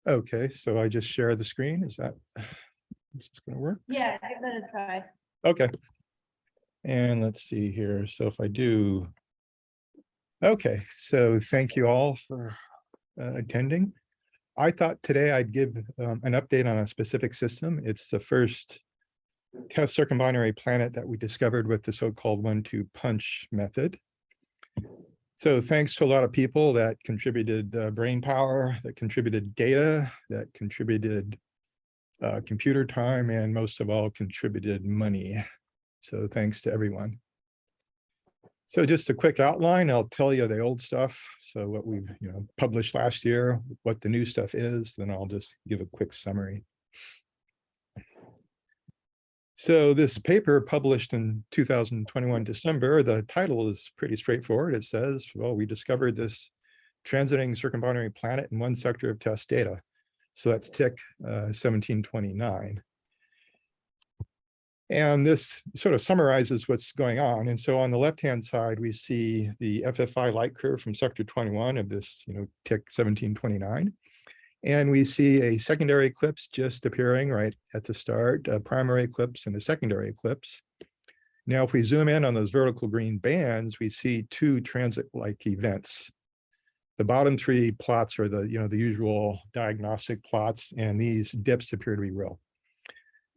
Okay, so I just share the screen. Is this going to work? Yeah, give that a try. Okay. And let's see here. So if I do. Okay, so thank you all for attending. I thought today I'd give an update on a specific system. It's the first TESS circumbinary planet that we discovered with the so-called 1-2 punch method. So thanks to a lot of people that contributed brain power, that contributed data, that contributed computer time, and most of all contributed money. So thanks to everyone. So just a quick outline, I'll tell you the old stuff. So what we've published last year, what the new stuff is, then I'll just give a quick summary. So this paper published in 2021 December, the title is pretty straightforward. It says, well, we discovered this transiting circumbinary planet in one sector of TESS data. So that's TIC 1729. And this sort of summarizes what's going on. And so on the left-hand side, we see the FFI light curve from sector 21 of this, TIC 1729. And we see a secondary eclipse just appearing right at the start, a primary eclipse and a secondary eclipse. Now, if we zoom in on those vertical green bands, we see two transit-like events. The bottom three plots are the usual diagnostic plots, and these dips appear to be real.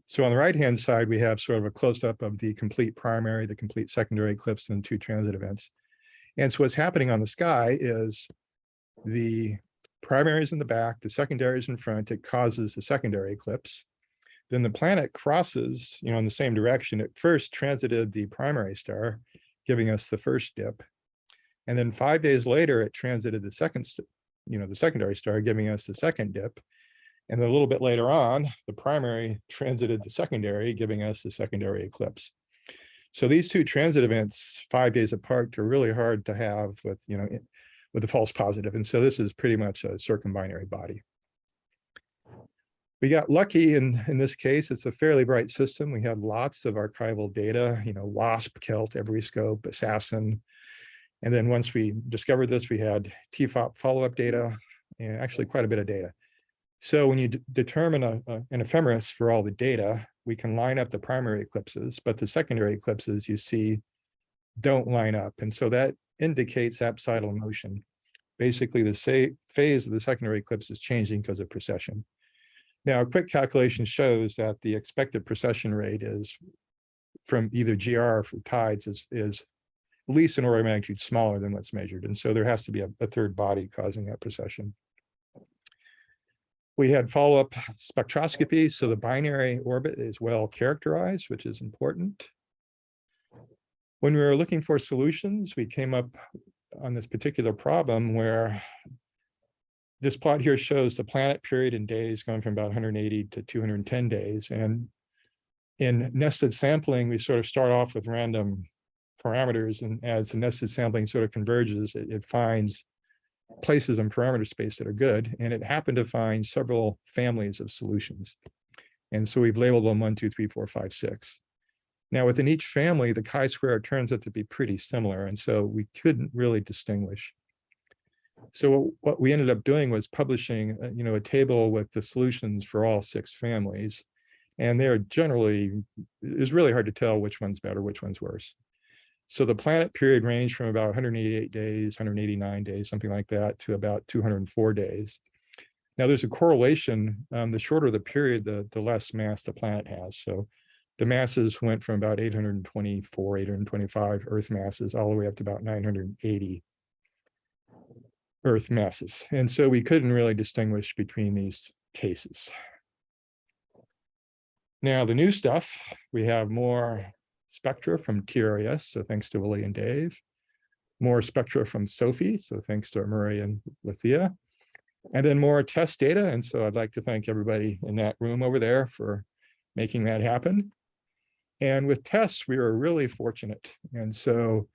So on the right-hand side, we have sort of a close-up of the complete primary, the complete secondary eclipse, and two transit events. And so what's happening on the sky is the primary is in the back, the secondary is in front, it causes the secondary eclipse. Then the planet crosses, in the same direction. It first transited the primary star, giving us the first dip. And then 5 days later, it transited the the secondary star, giving us the second dip. And then a little bit later on, the primary transited the secondary, giving us the secondary eclipse. So these two transit events 5 days apart are really hard to have with, with a false positive. And so this is pretty much a circumbinary body. We got lucky in this case. It's a fairly bright system. We had lots of archival data, WASP, KELT, EveryScope, Assassin. And then once we discovered this, we had TFOP follow-up data and actually quite a bit of data. So when you determine an ephemeris for all the data, we can line up the primary eclipses, but the secondary eclipses you see don't line up. And so that indicates apsidal motion. Basically, the phase of the secondary eclipse is changing because of precession. Now, a quick calculation shows that the expected precession rate is from either GR or for tides is at least an order of magnitude smaller than what's measured. And so there has to be a third body causing that precession. We had follow-up spectroscopy, so the binary orbit is well characterized, which is important. When we were looking for solutions, we came up on this particular problem where this plot here shows the planet period in days going from about 180 to 210 days. And in nested sampling, we sort of start off with random parameters, and as the nested sampling sort of converges, it finds places in parameter space that are good, and it happened to find several families of solutions. And so we've labeled them 1, 2, 3, 4, 5, 6. Now within each family, the chi-square turns out to be pretty similar, and so we couldn't really distinguish. So what we ended up doing was publishing a table with the solutions for all 6 families, and they're generally, it's really hard to tell which one's better, which one's worse. So the planet period ranged from about 188 days, 189 days, something like that, to about 204 days. Now there's a correlation. The shorter the period, the less mass the planet has. So the masses went from about 824, 825 Earth masses all the way up to about 980 Earth masses. And so we couldn't really distinguish between these cases. Now the new stuff, we have more spectra from TRAS, so thanks to Willie and Dave. More spectra from Sophie, so thanks to Murray and Lethea. And then more TESS data, and so I'd like to thank everybody in that room over there for making that happen. And with TESS, we were really fortunate. And so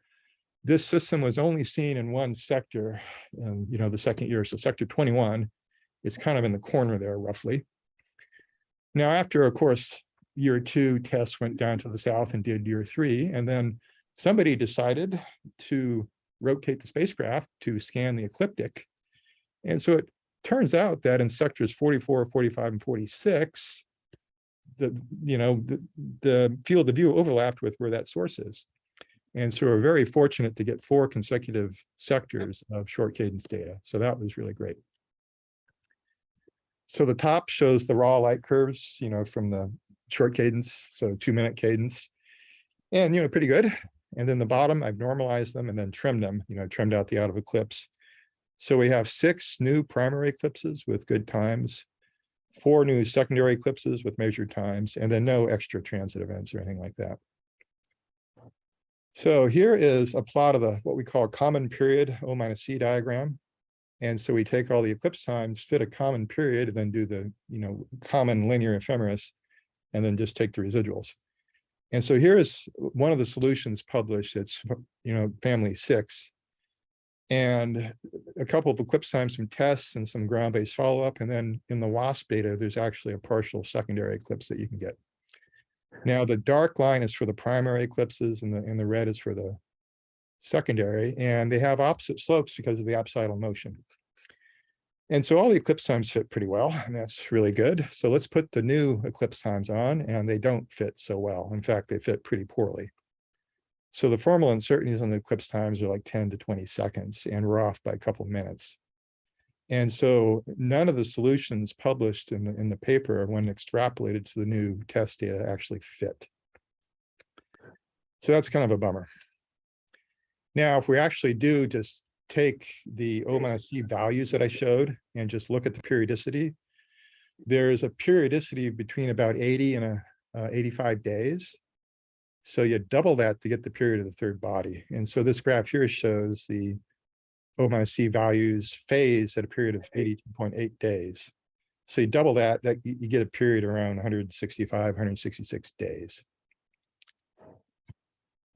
this system was only seen in one sector, and the second year, so sector 21, it's kind of in the corner there roughly. Now after, of course, year 2, TESS went down to the south and did year 3, and then somebody decided to rotate the spacecraft to scan the ecliptic. And so it turns out that in sectors 44, 45, and 46, the field of view overlapped with where that source is. And so we're very fortunate to get 4 consecutive sectors of short cadence data. So that was really great. So the top shows the raw light curves, from the short cadence, so 2-minute cadence, and, pretty good. And then the bottom, I've normalized them and then trimmed them, trimmed out the out of eclipse. So we have 6 new primary eclipses with good times, 4 new secondary eclipses with measured times, and then no extra transit events or anything like that. So here is a plot of what we call common period O-C diagram. And so we take all the eclipse times, fit a common period, and then do the common linear ephemeris, and then just take the residuals. And so here is one of the solutions published. It's family 6, and a couple of eclipse times from TESS and some ground-based follow-up. And then in the WASP data, there's actually a partial secondary eclipse that you can get. Now the dark line is for the primary eclipses, and the red is for the secondary, and they have opposite slopes because of the apsidal motion. And so all the eclipse times fit pretty well, and that's really good. So let's put the new eclipse times on, and they don't fit so well. In fact, they fit pretty poorly. So the formal uncertainties on the eclipse times are like 10 to 20 seconds, and we're off by a couple of minutes. And so none of the solutions published in the paper, when extrapolated to the new TESS data, actually fit. So that's kind of a bummer. Now, if we actually do just take the O-C values that I showed and just look at the periodicity, there's a periodicity between about 80 and 85 days. So you double that to get the period of the third body. And so this graph here shows the O-C values phase at a period of 82.8 days. So you double that, you get a period around 165, 166 days.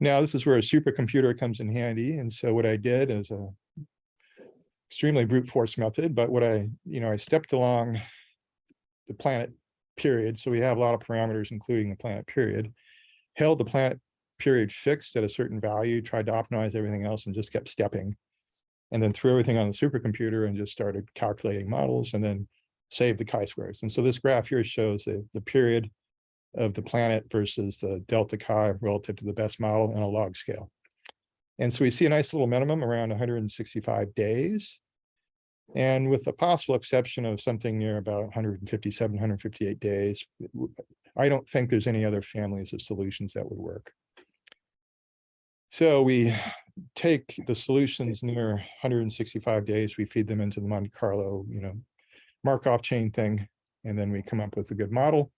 Now, this is where a supercomputer comes in handy. And so what I did is a extremely brute force method, but what I stepped along the planet period. So we have a lot of parameters, including the planet period, held the planet period fixed at a certain value, tried to optimize everything else, and just kept stepping, and then threw everything on the supercomputer and just started calculating models, and then saved the chi-squares. And so this graph here shows the period of the planet versus the delta chi relative to the best model in a log scale. And so we see a nice little minimum around 165 days. And with the possible exception of something near about 157, 158 days, I don't think there's any other families of solutions that would work. So we take the solutions near 165 days, we feed them into the Monte Carlo, Markov chain thing, and then we come up with a good model.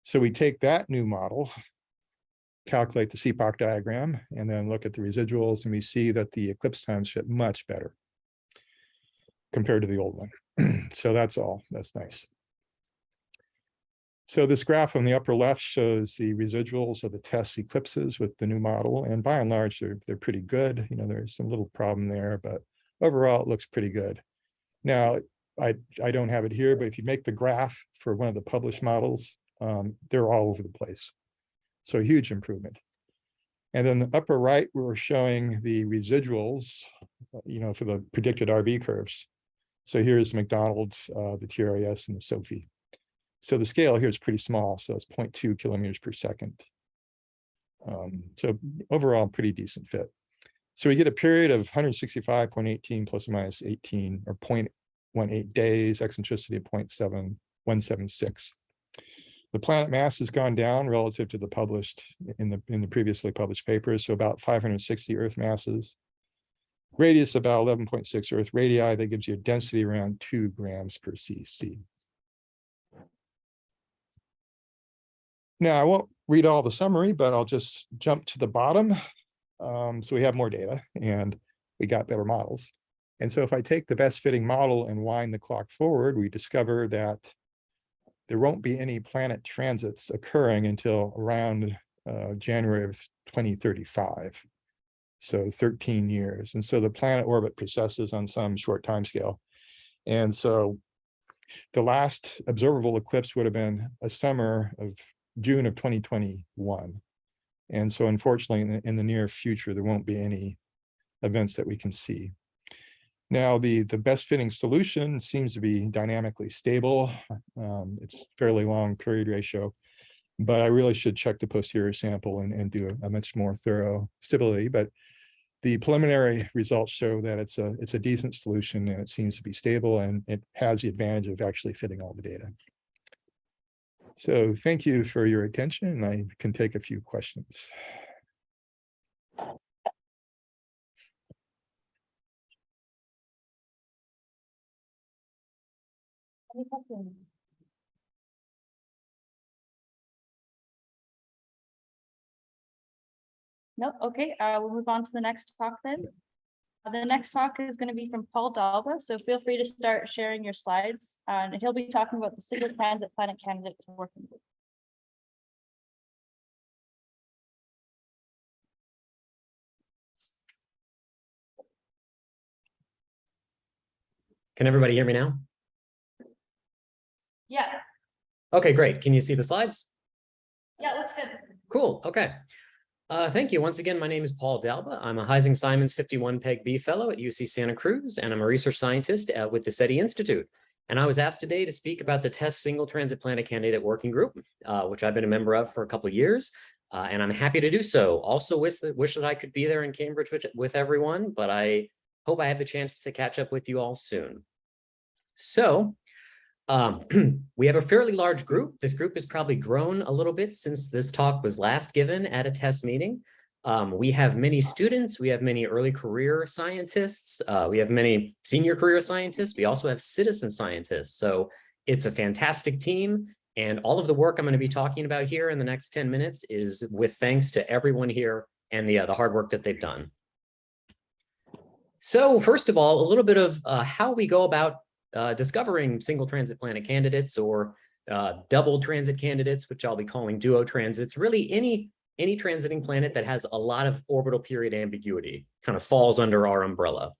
So we take that new model, calculate the CPOC diagram, and then look at the residuals, and we see that the eclipse times fit much better compared to the old one. So that's nice. So this graph on the upper left shows the residuals of the TESS eclipses with the new model, and by and large, they're pretty good. There's some little problem there, but overall, it looks pretty good. Now, I don't have it here, but if you make the graph for one of the published models, they're all over the place. So a huge improvement. And then the upper right, we're showing the residuals, for the predicted RV curves. So here's McDonald's, the TRAS, and the SOFI. So the scale here is pretty small, so it's 0.2 kilometers per second. So overall, pretty decent fit. So we get a period of 165.18 plus or minus 18, or 0.18 days, eccentricity of 0.7176. The planet mass has gone down relative to the published in the previously published papers, so about 560 Earth masses. Radius about 11.6 Earth radii. That gives you a density around 2 grams per cc. Now, I won't read all the summary, but I'll just jump to the bottom. So we have more data, and we got better models. And so if I take the best fitting model and wind the clock forward, we discover that there won't be any planet transits occurring until around January of 2035. So 13 years. And so the planet orbit precesses on some short time scale. And so the last observable eclipse would have been a summer of June of 2021. And so unfortunately, in the near future, there won't be any events that we can see. Now, the best fitting solution seems to be dynamically stable. It's fairly long period ratio, but I really should check the posterior sample and do a much more thorough stability. But the preliminary results show that it's a decent solution, and it seems to be stable, and it has the advantage of actually fitting all the data. So thank you for your attention, and I can take a few questions. Any questions? No, okay, we'll move on to the next talk then. The next talk is going to be from Paul Dalba, so feel free to start sharing your slides, and he'll be talking about the single transit planet candidates working group. Can everybody hear me now? Yeah. Okay, great. Can you see the slides? Yeah, looks good. Cool. Okay. Thank you. Once again, my name is Paul Dalba. I'm a Heising-Simons 51 Peg B Fellow at UC Santa Cruz, and I'm a research scientist with the SETI Institute. And I was asked today to speak about the TESS Single Transit Planet Candidate Working Group, which I've been a member of for a couple of years, and I'm happy to do so. Also wish that I could be there in Cambridge with everyone, but I hope I have the chance to catch up with you all soon. So, we have a fairly large group. This group has probably grown a little bit since this talk was last given at a TESS meeting. We have many students, we have many early career scientists, we have many senior career scientists, we also have citizen scientists. So it's a fantastic team, and all of the work I'm going to be talking about here in the next 10 minutes is with thanks to everyone here and the hard work that they've done. So first of all, a little bit of how we go about discovering single transit planet candidates, or double transit candidates, which I'll be calling duo transits. Really any transiting planet that has a lot of orbital period ambiguity kind of falls under our umbrella.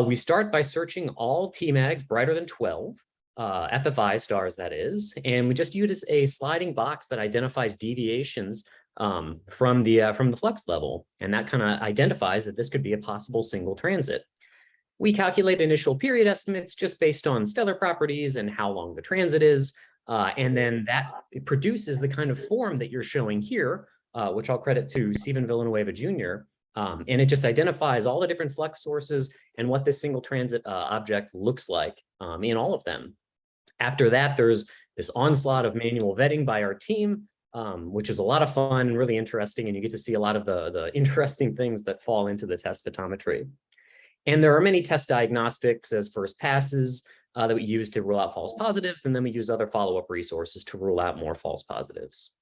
We start by searching all Tmags brighter than 12, FFI stars that is, and we just use a sliding box that identifies deviations from the flux level, and that kind of identifies that this could be a possible single transit. We calculate initial period estimates just based on stellar properties and how long the transit is. And then that produces the kind of form that you're showing here, which I'll credit to Stephen Villanueva Jr. And it just identifies all the different flux sources and what this single transit object looks like in all of them. After that, there's this onslaught of manual vetting by our team, which is a lot of fun and really interesting. And you get to see a lot of the interesting things that fall into the TESS photometry. And there are many test diagnostics as first passes that we use to rule out false positives, and then we use other follow-up resources to rule out more false positives.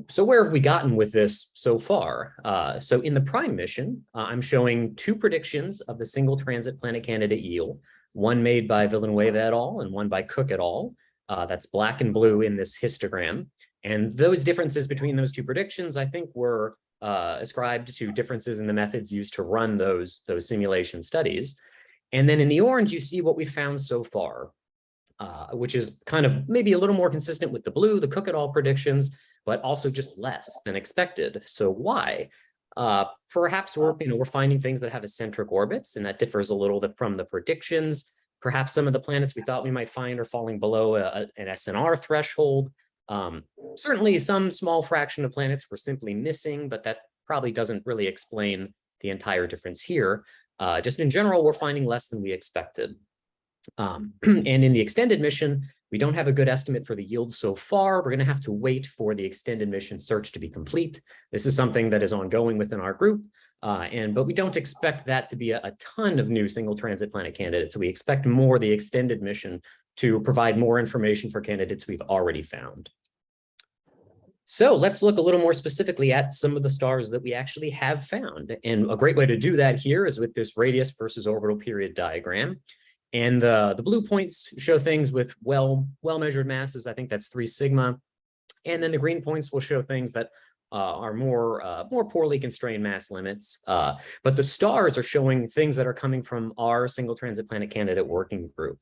So where have we gotten with this so far? So in the prime mission, I'm showing two predictions of the single transit planet candidate yield, one made by Villanueva et al. And one by Cook et al. That's black and blue in this histogram. And those differences between those two predictions, I think, were ascribed to differences in the methods used to run those simulation studies. And then in the orange, you see what we found so far, which is kind of maybe a little more consistent with the blue, the Cook et al. Predictions, but also just less than expected. So why? Perhaps we're finding things that have eccentric orbits, and that differs a little from the predictions. Perhaps some of the planets we thought we might find are falling below an SNR threshold. Certainly some small fraction of planets were simply missing, but that probably doesn't really explain the entire difference here. Just in general, we're finding less than we expected. And in the extended mission, we don't have a good estimate for the yield so far. We're going to have to wait for the extended mission search to be complete. This is something that is ongoing within our group, but we don't expect that to be a ton of new single transit planet candidates. So we expect more the extended mission to provide more information for candidates we've already found. So let's look a little more specifically at some of the stars that we actually have found. And a great way to do that here is with this radius versus orbital period diagram. And the blue points show things with well-measured masses. I think that's 3 sigma. And then the green points will show things that are more poorly constrained mass limits. But the stars are showing things that are coming from our single transit planet candidate working group.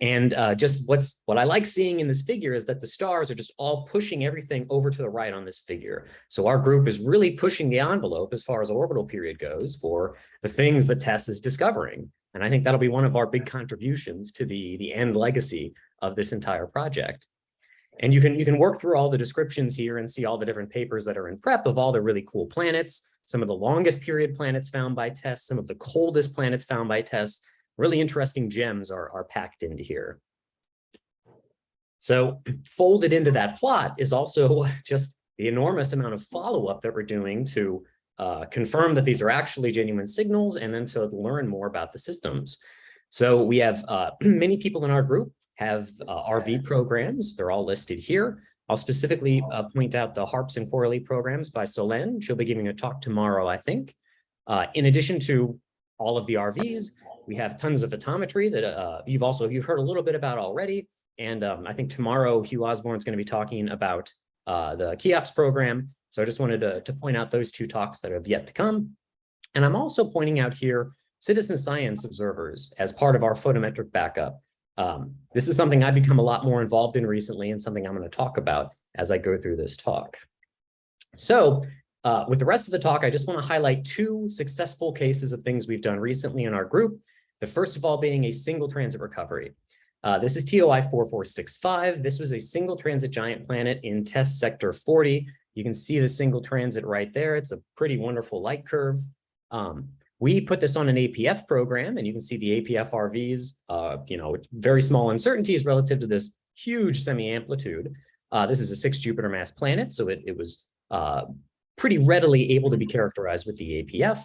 And just what I like seeing in this figure is that the stars are just all pushing everything over to the right on this figure. So our group is really pushing the envelope as far as orbital period goes for the things that TESS is discovering. And I think that'll be one of our big contributions to the end legacy of this entire project. And you can work through all the descriptions here and see all the different papers that are in prep of all the really cool planets, some of the longest period planets found by TESS, some of the coldest planets found by TESS. Really interesting gems are packed into here. So folded into that plot is also just the enormous amount of follow-up that we're doing to confirm that these are actually genuine signals and then to learn more about the systems. So we have many people in our group have RV programs. They're all listed here. I'll specifically point out the HARPS and Correlly programs by Solène. She'll be giving a talk tomorrow, I think. In addition to all of the RVs, we have tons of photometry that you've heard a little bit about already. And I think tomorrow Hugh Osborn is going to be talking about the CHEOPS program. So I just wanted to point out those two talks that have yet to come. And I'm also pointing out here citizen science observers as part of our photometric backup. This is something I've become a lot more involved in recently and something I'm going to talk about as I go through this talk. So with the rest of the talk, I just want to highlight two successful cases of things we've done recently in our group. The first of all being a single transit recovery. This is TOI 4465. This was a single transit giant planet in TESS sector 40. You can see the single transit right there. It's a pretty wonderful light curve. We put this on an APF program, and you can see the APF RVs, very small uncertainties relative to this huge semi-amplitude. This is a 6 Jupiter mass planet, so it was pretty readily able to be characterized with the APF.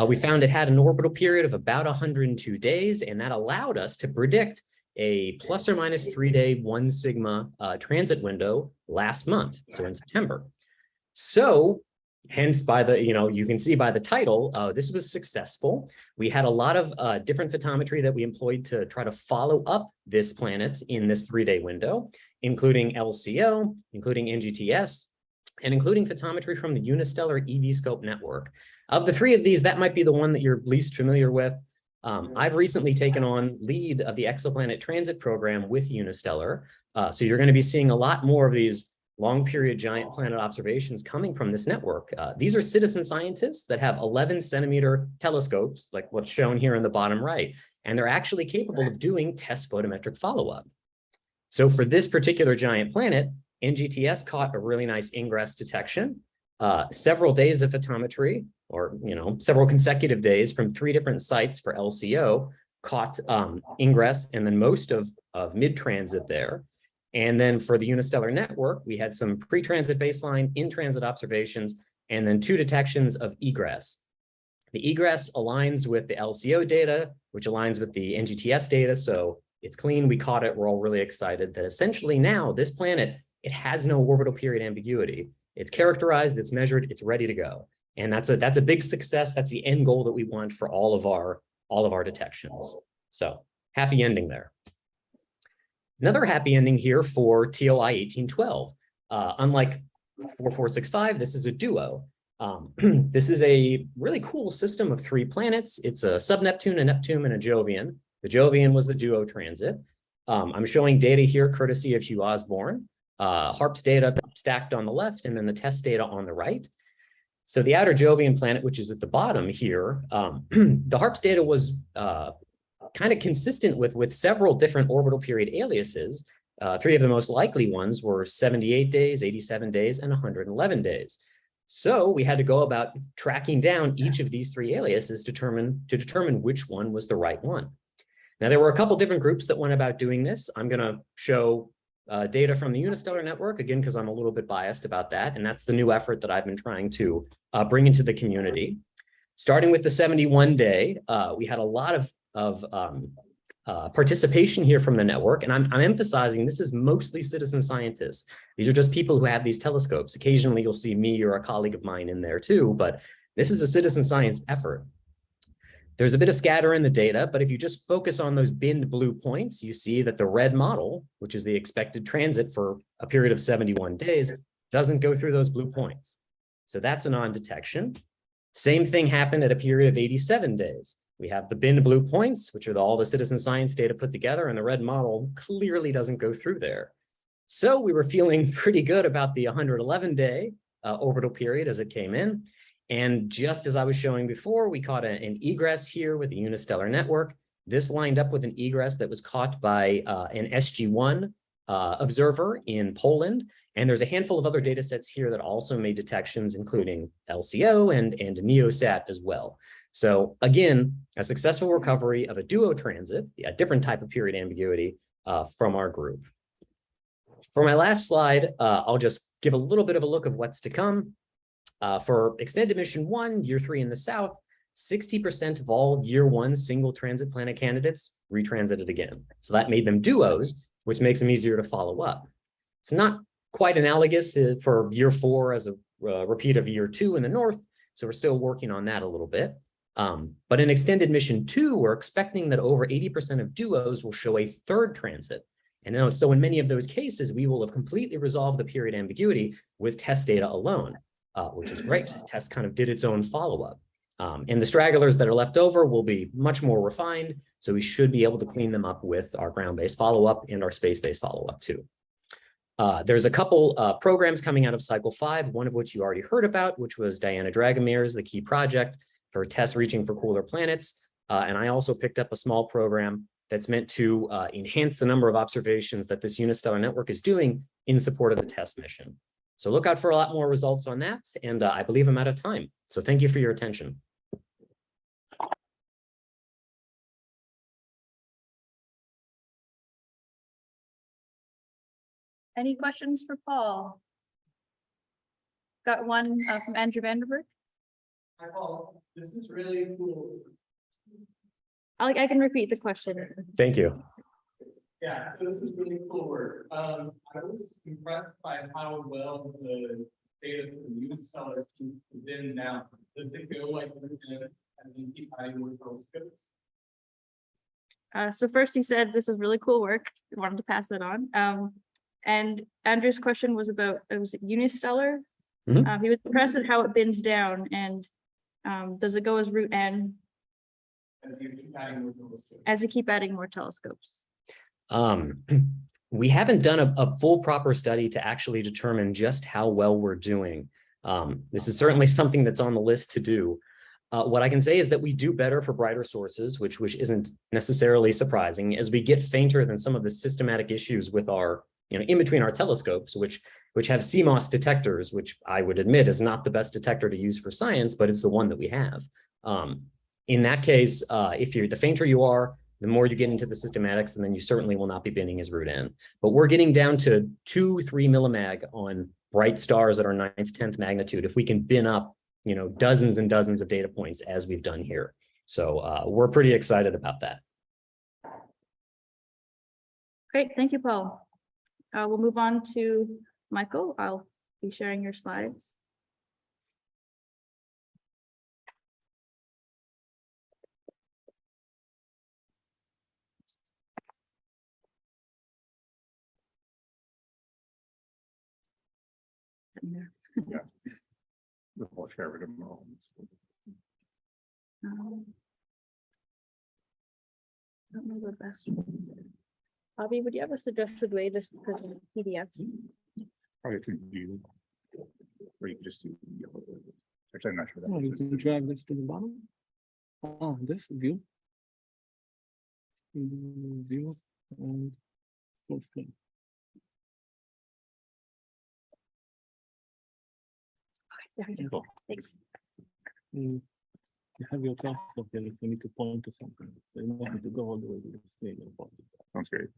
We found it had an orbital period of about 102 days, and that allowed us to predict a plus or minus 3-day 1 sigma transit window last month, so in September. So hence by the, you can see by the title, this was successful. We had a lot of different photometry that we employed to try to follow up this planet in this 3-day window, including LCO, including NGTS, and including photometry from the Unistellar EV Scope network. Of the three of these, that might be the one that you're least familiar with. I've recently taken on lead of the exoplanet transit program with Unistellar. So you're going to be seeing a lot more of these long period giant planet observations coming from this network. These are citizen scientists that have 11-centimeter telescopes, like what's shown here in the bottom right, and they're actually capable of doing TESS photometric follow-up. So for this particular giant planet, NGTS caught a really nice ingress detection, several days of photometry, or several consecutive days from 3 different sites for LCO caught ingress, and then most of mid-transit there. And then for the Unistellar network, we had some pre-transit baseline, in-transit observations, and then 2 detections of egress. The egress aligns with the LCO data, which aligns with the NGTS data, so it's clean, we caught it, we're all really excited that essentially now this planet, it has no orbital period ambiguity. It's characterized, it's measured, it's ready to go. And that's a big success. That's the end goal that we want for all of our detections. So happy ending there. Another happy ending here for TOI 1812. Unlike 4465, this is a duo. This is a really cool system of 3 planets. It's a sub-Neptune, a Neptune, and a Jovian. The Jovian was the duo transit. I'm showing data here courtesy of Hugh Osborn. HARPS data stacked on the left, and then the TESS data on the right. So the outer Jovian planet, which is at the bottom here, the HARPS data was kind of consistent with several different orbital period aliases. 3 of the most likely ones were 78 days, 87 days, and 111 days. So we had to go about tracking down each of these 3 aliases to determine which one was the right one. Now, there were a couple different groups that went about doing this. I'm going to show data from the Unistellar network, again, because I'm a little bit biased about that. And that's the new effort that I've been trying to bring into the community. Starting with the 71-day, we had a lot of participation here from the network. And I'm emphasizing this is mostly citizen scientists. These are just people who have these telescopes. Occasionally, you'll see me or a colleague of mine in there too, but this is a citizen science effort. There's a bit of scatter in the data, but if you just focus on those binned blue points, you see that the red model, which is the expected transit for a period of 71 days, doesn't go through those blue points. So that's a non-detection. Same thing happened at a period of 87 days. We have the bin blue points, which are all the citizen science data put together, and the red model clearly doesn't go through there. So we were feeling pretty good about the 111-day orbital period as it came in. And just as I was showing before, we caught an egress here with the unistellar network. This lined up with an egress that was caught by an SG1 observer in Poland. And there's a handful of other data sets here that also made detections, including LCO and NEOSAT as well. So again, a successful recovery of a duo transit, a different type of period ambiguity from our group. For my last slide, I'll just give a little bit of a look of what's to come. For extended mission 1, year 3 in the south, 60% of all year 1 single transit planet candidates retransited again. So that made them duos, which makes them easier to follow up. It's not quite analogous for year 4 as a repeat of year 2 in the north. So we're still working on that a little bit. But in extended mission 2, we're expecting that over 80% of duos will show a third transit. And so in many of those cases, we will have completely resolved the period ambiguity with TESS data alone, which is great. TESS kind of did its own follow-up. And the stragglers that are left over will be much more refined. So we should be able to clean them up with our ground-based follow-up and our space-based follow-up too. There's a couple programs coming out of cycle 5, one of which you already heard about, which was Diana Dragomir's, the key project for TESS reaching for cooler planets. And I also picked up a small program that's meant to enhance the number of observations that this unistellar network is doing in support of the TESS mission. So look out for a lot more results on that. And I believe I'm out of time. So thank you for your attention. Any questions for Paul? Got one from Andrew Vanderberg. Hi, Paul. This is really cool. I can repeat the question. Thank you. Yeah, so this is really cool work. I was impressed by how well the data from the unistellar is in now. Does it go like and then keep adding more telescopes? So first he said this was really cool work. I wanted to pass that on. And Andrew's question was about, it was unistellar. Mhm. He was impressed at how it bends down, and does it go as root N As you keep adding more telescopes. as you keep adding more telescopes? We haven't done a full proper study to actually determine just how well we're doing. This is certainly something that's on the list to do. What I can say is that we do better for brighter sources, which isn't necessarily surprising, as we get fainter than some of the systematic issues with our, in between our telescopes, which have CMOS detectors, which I would admit is not the best detector to use for science, but it's the one that we have. In that case, the fainter you are, the more you get into the systematics, and then you certainly will not be bending as root N. But we're getting down to 2-3 millimag on bright stars that are 9th, 10th magnitude if we can bin up, dozens and dozens of data points as we've done here. So we're pretty excited about that. Great, thank you, Paul. We'll move on to Michael. I'll be sharing your slides. We'll share it in a moment. I don't know the best one. Bobby, would you have a suggested way to present PDFs? Probably to view. Or you can just do yellow. Actually, I'm not sure. Oh, you That's can drag this to the bottom. Oh, this view. View and full screen. There we go. Cool. Thanks. You have your class up there if you need to point to something. So you don't have to go all the way to the screen and point. Sounds great.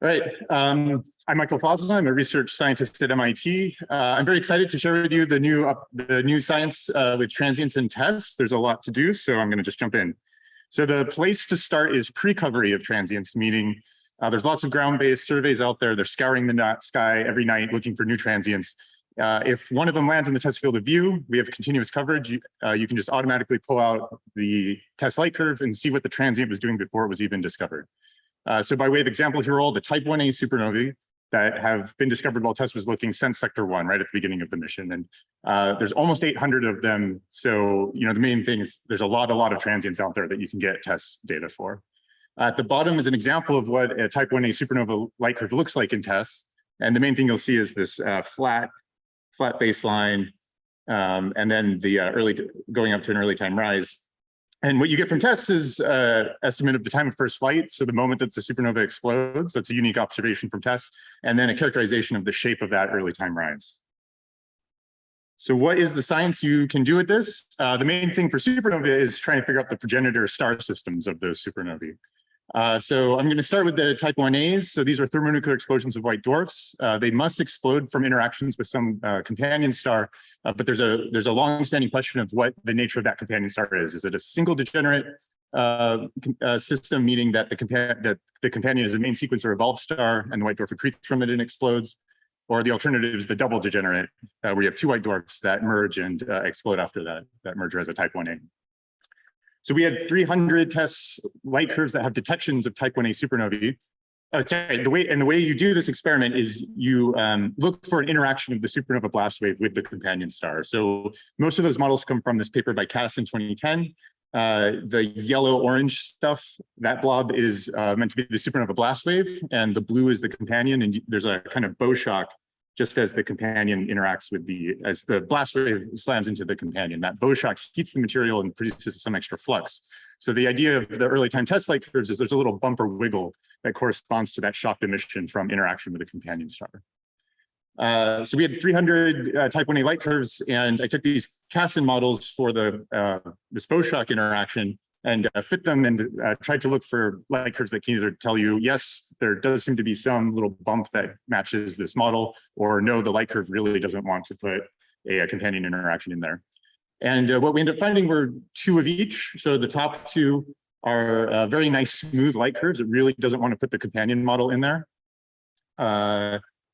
All right, I'm Michael Fausnaugh. I'm a research scientist at MIT. I'm very excited to share with you the new science with transients and TESS. There's a lot to do, so I'm going to just jump in. So the place to start is pre-covery of transients, meaning there's lots of ground-based surveys out there. They're scouring the sky every night looking for new transients. If one of them lands in the TESS field of view, we have continuous coverage. You can just automatically pull out the TESS light curve and see what the transient was doing before it was even discovered. So by way of example here, all the type 1a supernovae that have been discovered while TESS was looking since Sector 1, right at the beginning of the mission. And there's almost 800 of them. So, the main thing is there's a lot of transients out there that you can get TESS data for. At the bottom is an example of what a type 1a supernova light curve looks like in TESS. And the main thing you'll see is this flat baseline, and then the going up to an early time rise. And what you get from TESS is estimate of the time of first light. So the moment that the supernova explodes, that's a unique observation from TESS, and then a characterization of the shape of that early time rise. So what is the science you can do with this? The main thing for supernova is trying to figure out the progenitor star systems of those supernovae. So I'm going to start with the type 1As. So these are thermonuclear explosions of white dwarfs. They must explode from interactions with some companion star, but there's a long-standing question of what the nature of that companion star is. Is it a single degenerate system, meaning that the companion is a main sequencer evolved star and the white dwarf accretes from it and explodes? Or the alternative is the double degenerate, where you have two white dwarfs that merge and explode after that merger as a type 1A. So we had 300 TESS light curves that have detections of type 1a supernovae. Sorry, the way you do this experiment is you look for an interaction of the supernova blast wave with the companion star. So most of those models come from this paper by Cass in 2010. The yellow-orange stuff, that blob is meant to be the supernova blast wave, and the blue is the companion, and there's a kind of bow shock just as the companion interacts with as the blast wave slams into the companion. That bow shock heats the material and produces some extra flux. So the idea of the early time TESS light curves is there's a little bumper wiggle that corresponds to that shocked emission from interaction with a companion star. So we had 300 type 1a light curves, and I took these Casson models for this bow shock interaction and fit them and tried to look for light curves that can either tell you, yes, there does seem to be some little bump that matches this model, or no, the light curve really doesn't want to put a companion interaction in there. And what we ended up finding were two of each. So the top two are very nice, smooth light curves. It really doesn't want to put the companion model in there.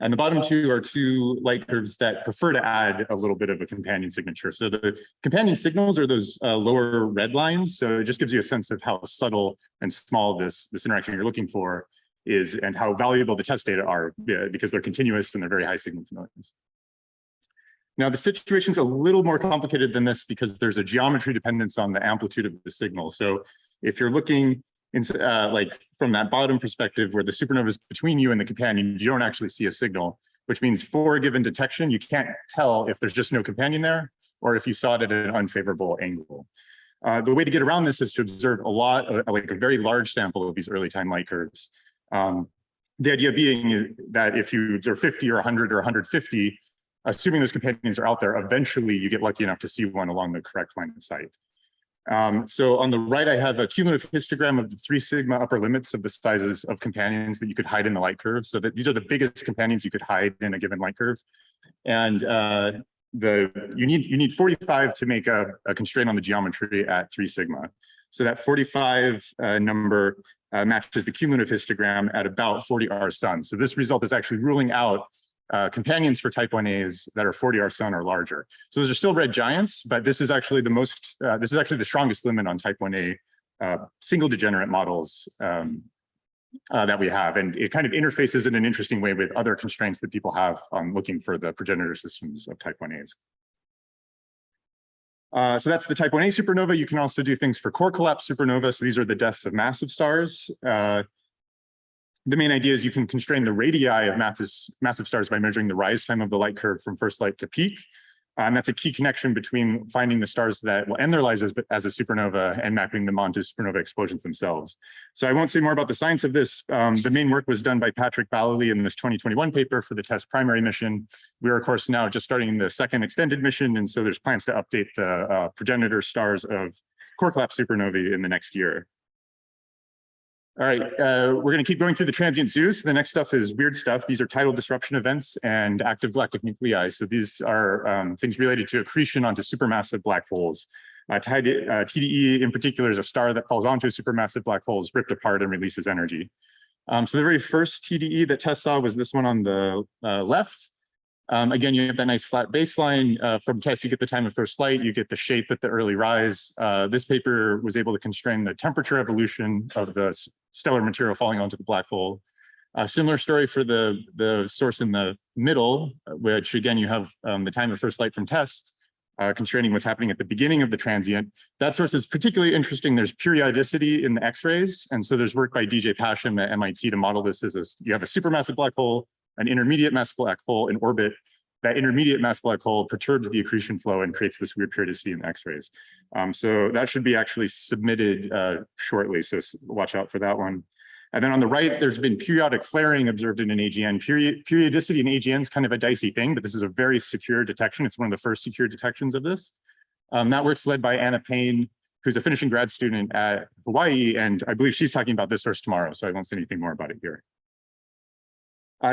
And the bottom two are two light curves that prefer to add a little bit of a companion signature. So the companion signals are those lower red lines. So it just gives you a sense of how subtle and small this interaction you're looking for is, and how valuable the test data are, because they're continuous and they're very high signal to noise. Now the situation's a little more complicated than this because there's a geometry dependence on the amplitude of the signal. So if you're looking like from that bottom perspective where the supernova is between you and the companion, you don't actually see a signal, which means for a given detection, you can't tell if there's just no companion there or if you saw it at an unfavorable angle. The way to get around this is to observe like a very large sample of these early time light curves. The idea being that if you observe 50 or 100 or 150, assuming those companions are out there, eventually you get lucky enough to see one along the correct line of sight. So on the right, I have a cumulative histogram of the 3 sigma upper limits of the sizes of companions that you could hide in the light curve. So that these are the biggest companions you could hide in a given light curve. And you need 45 to make a constraint on the geometry at 3 sigma. So that 45 number matches the cumulative histogram at about 40 R sun. So this result is actually ruling out companions for type 1As that are 40 R sun or larger. So those are still red giants, but this is actually the strongest limit on type 1A single degenerate models that we have. And it kind of interfaces in an interesting way with other constraints that people have on looking for the progenitor systems of type 1As. So that's the type 1A supernova. You can also do things for core collapse supernova. So these are the deaths of massive stars. The main idea is you can constrain the radii of massive stars by measuring the rise time of the light curve from first light to peak. And that's a key connection between finding the stars that will end their lives as a supernova and mapping them onto supernova explosions themselves. So I won't say more about the science of this. The main work was done by Patrick Ballily in this 2021 paper for the TESS primary mission. We are, of course, now just starting the second extended mission. And so there's plans to update the progenitor stars of core collapse supernovae in the next year. All right, we're going to keep going through the transient zoos. The next stuff is weird stuff. These are tidal disruption events and active galactic nuclei. So these are things related to accretion onto supermassive black holes. TDE in particular is a star that falls onto a supermassive black hole, is ripped apart and releases energy. So the very first TDE that TESS saw was this one on the left. Again, you have that nice flat baseline. From TESS, you get the time of first light, you get the shape at the early rise. This paper was able to constrain the temperature evolution of the stellar material falling onto the black hole. A similar story for the source in the middle, which again, you have the time of first light from TESS, constraining what's happening at the beginning of the transient. That source is particularly interesting. There's periodicity in the X-rays. And so there's work by DJ Pasham at MIT to model this as you have a supermassive black hole, an intermediate massive black hole in orbit. That intermediate mass black hole perturbs the accretion flow and creates this weird periodicity in the X-rays. So that should be actually submitted shortly. So watch out for that one. And then on the right, there's been periodic flaring observed in an AGN. Periodicity in AGN is kind of a dicey thing, but this is a very secure detection. It's one of the first secure detections of this. That work's led by Anna Payne, who's a finishing grad student at Hawaii, and I believe she's talking about this source tomorrow, so I won't say anything more about it here.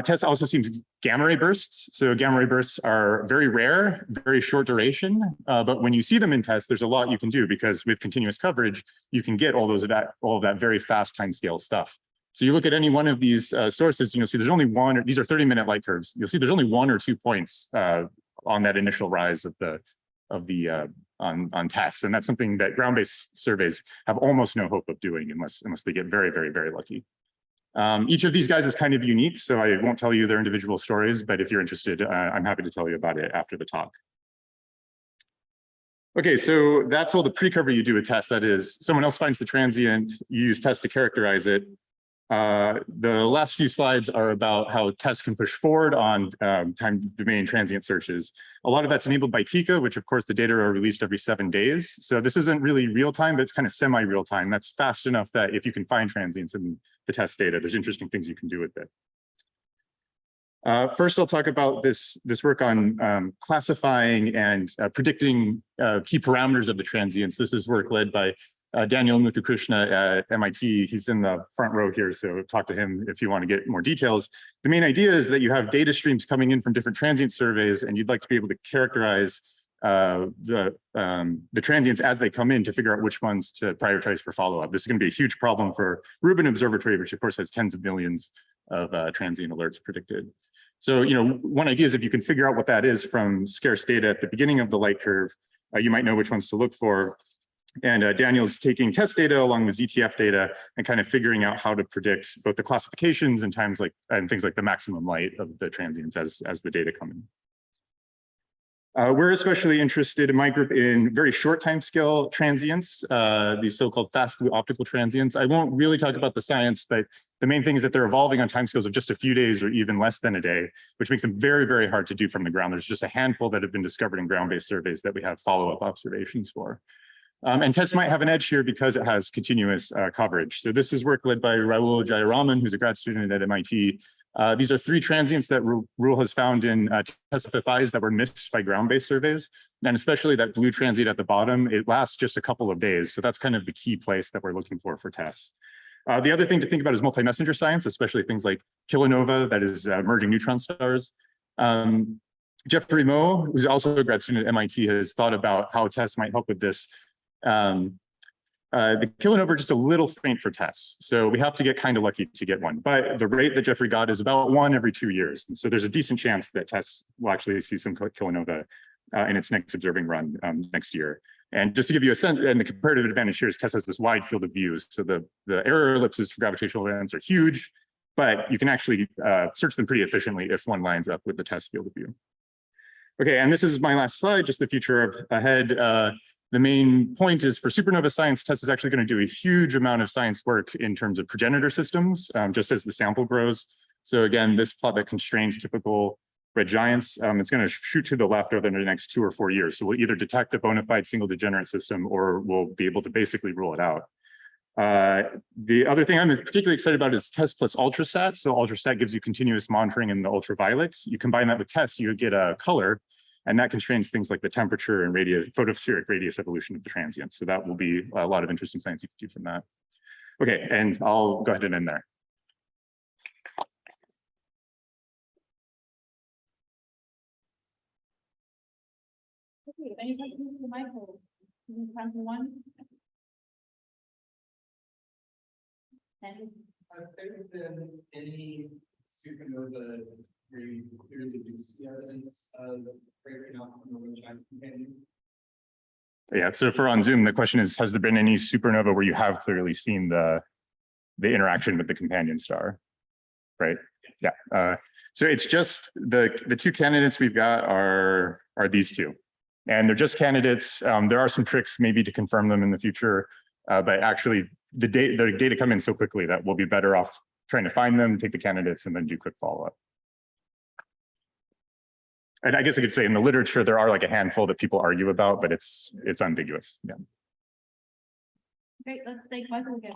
TESS also seems gamma ray bursts. So gamma ray bursts are very rare, very short duration, but when you see them in TESS, there's a lot you can do because with continuous coverage, you can get all of that very fast timescale stuff. So you look at any one of these sources, you'll see there's only one, or these are 30-minute light curves. You'll see there's only 1 or 2 points on that initial rise on TESS, and that's something that ground-based surveys have almost no hope of doing unless they get very, very, very lucky. Each of these guys is kind of unique, so I won't tell you their individual stories, but if you're interested, I'm happy to tell you about it after the talk. Okay, so that's all the pre-cover you do with TESS. That is, someone else finds the transient, you use TESS to characterize it. The last few slides are about how TESS can push forward on time domain transient searches. A lot of that's enabled by TICA, which of course the data are released every 7 days. So this isn't really real time, but it's kind of semi-real time. That's fast enough that if you can find transients in the TESS data, there's interesting things you can do with it. First, I'll talk about this work on classifying and predicting key parameters of the transients. This is work led by Daniel Muthukrishna at MIT. He's in the front row here, so talk to him if you want to get more details. The main idea is that you have data streams coming in from different transient surveys, and you'd like to be able to characterize the transients as they come in to figure out which ones to prioritize for follow-up. This is going to be a huge problem for Rubin Observatory, which of course has tens of millions of transient alerts predicted. So, one idea is if you can figure out what that is from scarce data at the beginning of the light curve, you might know which ones to look for. And Daniel's taking TESS data along with ZTF data and kind of figuring out how to predict both the classifications and things like the maximum light of the transients as the data come in. We're especially interested in my group in very short timescale transients, these so-called fast blue optical transients. I won't really talk about the science, but the main thing is that they're evolving on timescales of just a few days or even less than a day, which makes them very, very hard to do from the ground. There's just a handful that have been discovered in ground-based surveys that we have follow-up observations for. And TESS might have an edge here because it has continuous coverage. So this is work led by Rahul Jayaraman, who's a grad student at MIT. These are 3 transients that Rahul has found in TESS FFIs that were missed by ground-based surveys. And especially that blue transient at the bottom, it lasts just a couple of days. So that's kind of the key place that we're looking for TESS. The other thing to think about is multi-messenger science, especially things like kilonova, that is merging neutron stars. Jeffrey Moe, who's also a grad student at MIT, has thought about how TESS might help with this. The kilonova are just a little faint for TESS, so we have to get kind of lucky to get one. But the rate that Jeffrey got is about 1 every 2 years. And so there's a decent chance that TESS will actually see some kilonova in its next observing run next year. And just to give you a sense, and the comparative advantage here is TESS has this wide field of views. So the error ellipses for gravitational events are huge, but you can actually search them pretty efficiently if one lines up with the TESS field of view. Okay, and this is my last slide, just the future ahead. The main point is for supernova science, TESS is actually going to do a huge amount of science work in terms of progenitor systems, just as the sample grows. So again, this plot that constrains typical red giants, it's going to shoot to the left over the next 2 or 4 years. So we'll either detect a bona fide single degenerate system or we'll be able to basically rule it out. The other thing I'm particularly excited about is TESS plus ultrasat. So ultrasat gives you continuous monitoring in the ultraviolet. You combine that with TESS, you get a color. And that constrains things like the temperature and photospheric radius evolution of the transients. So that will be a lot of interesting science you can do from that. Okay, and I'll go ahead and end there. Okay, any questions for Michael? Time for one? Have there been any supernova where you clearly do see evidence of breaking out from the giant companion? Yeah, so for on Zoom, the question is, has there been any supernova where you have clearly seen the interaction with the companion star? right? Yeah. So it's just the two candidates we've got are these two, and they're just candidates. There are some tricks maybe to confirm them in the future, but actually the data come in so quickly that we'll be better off trying to find them, take the candidates, and then do quick follow-up. And I guess I could say in the literature, there are like a handful that people argue about, but it's ambiguous. Yeah. Great, let's thank Michael again.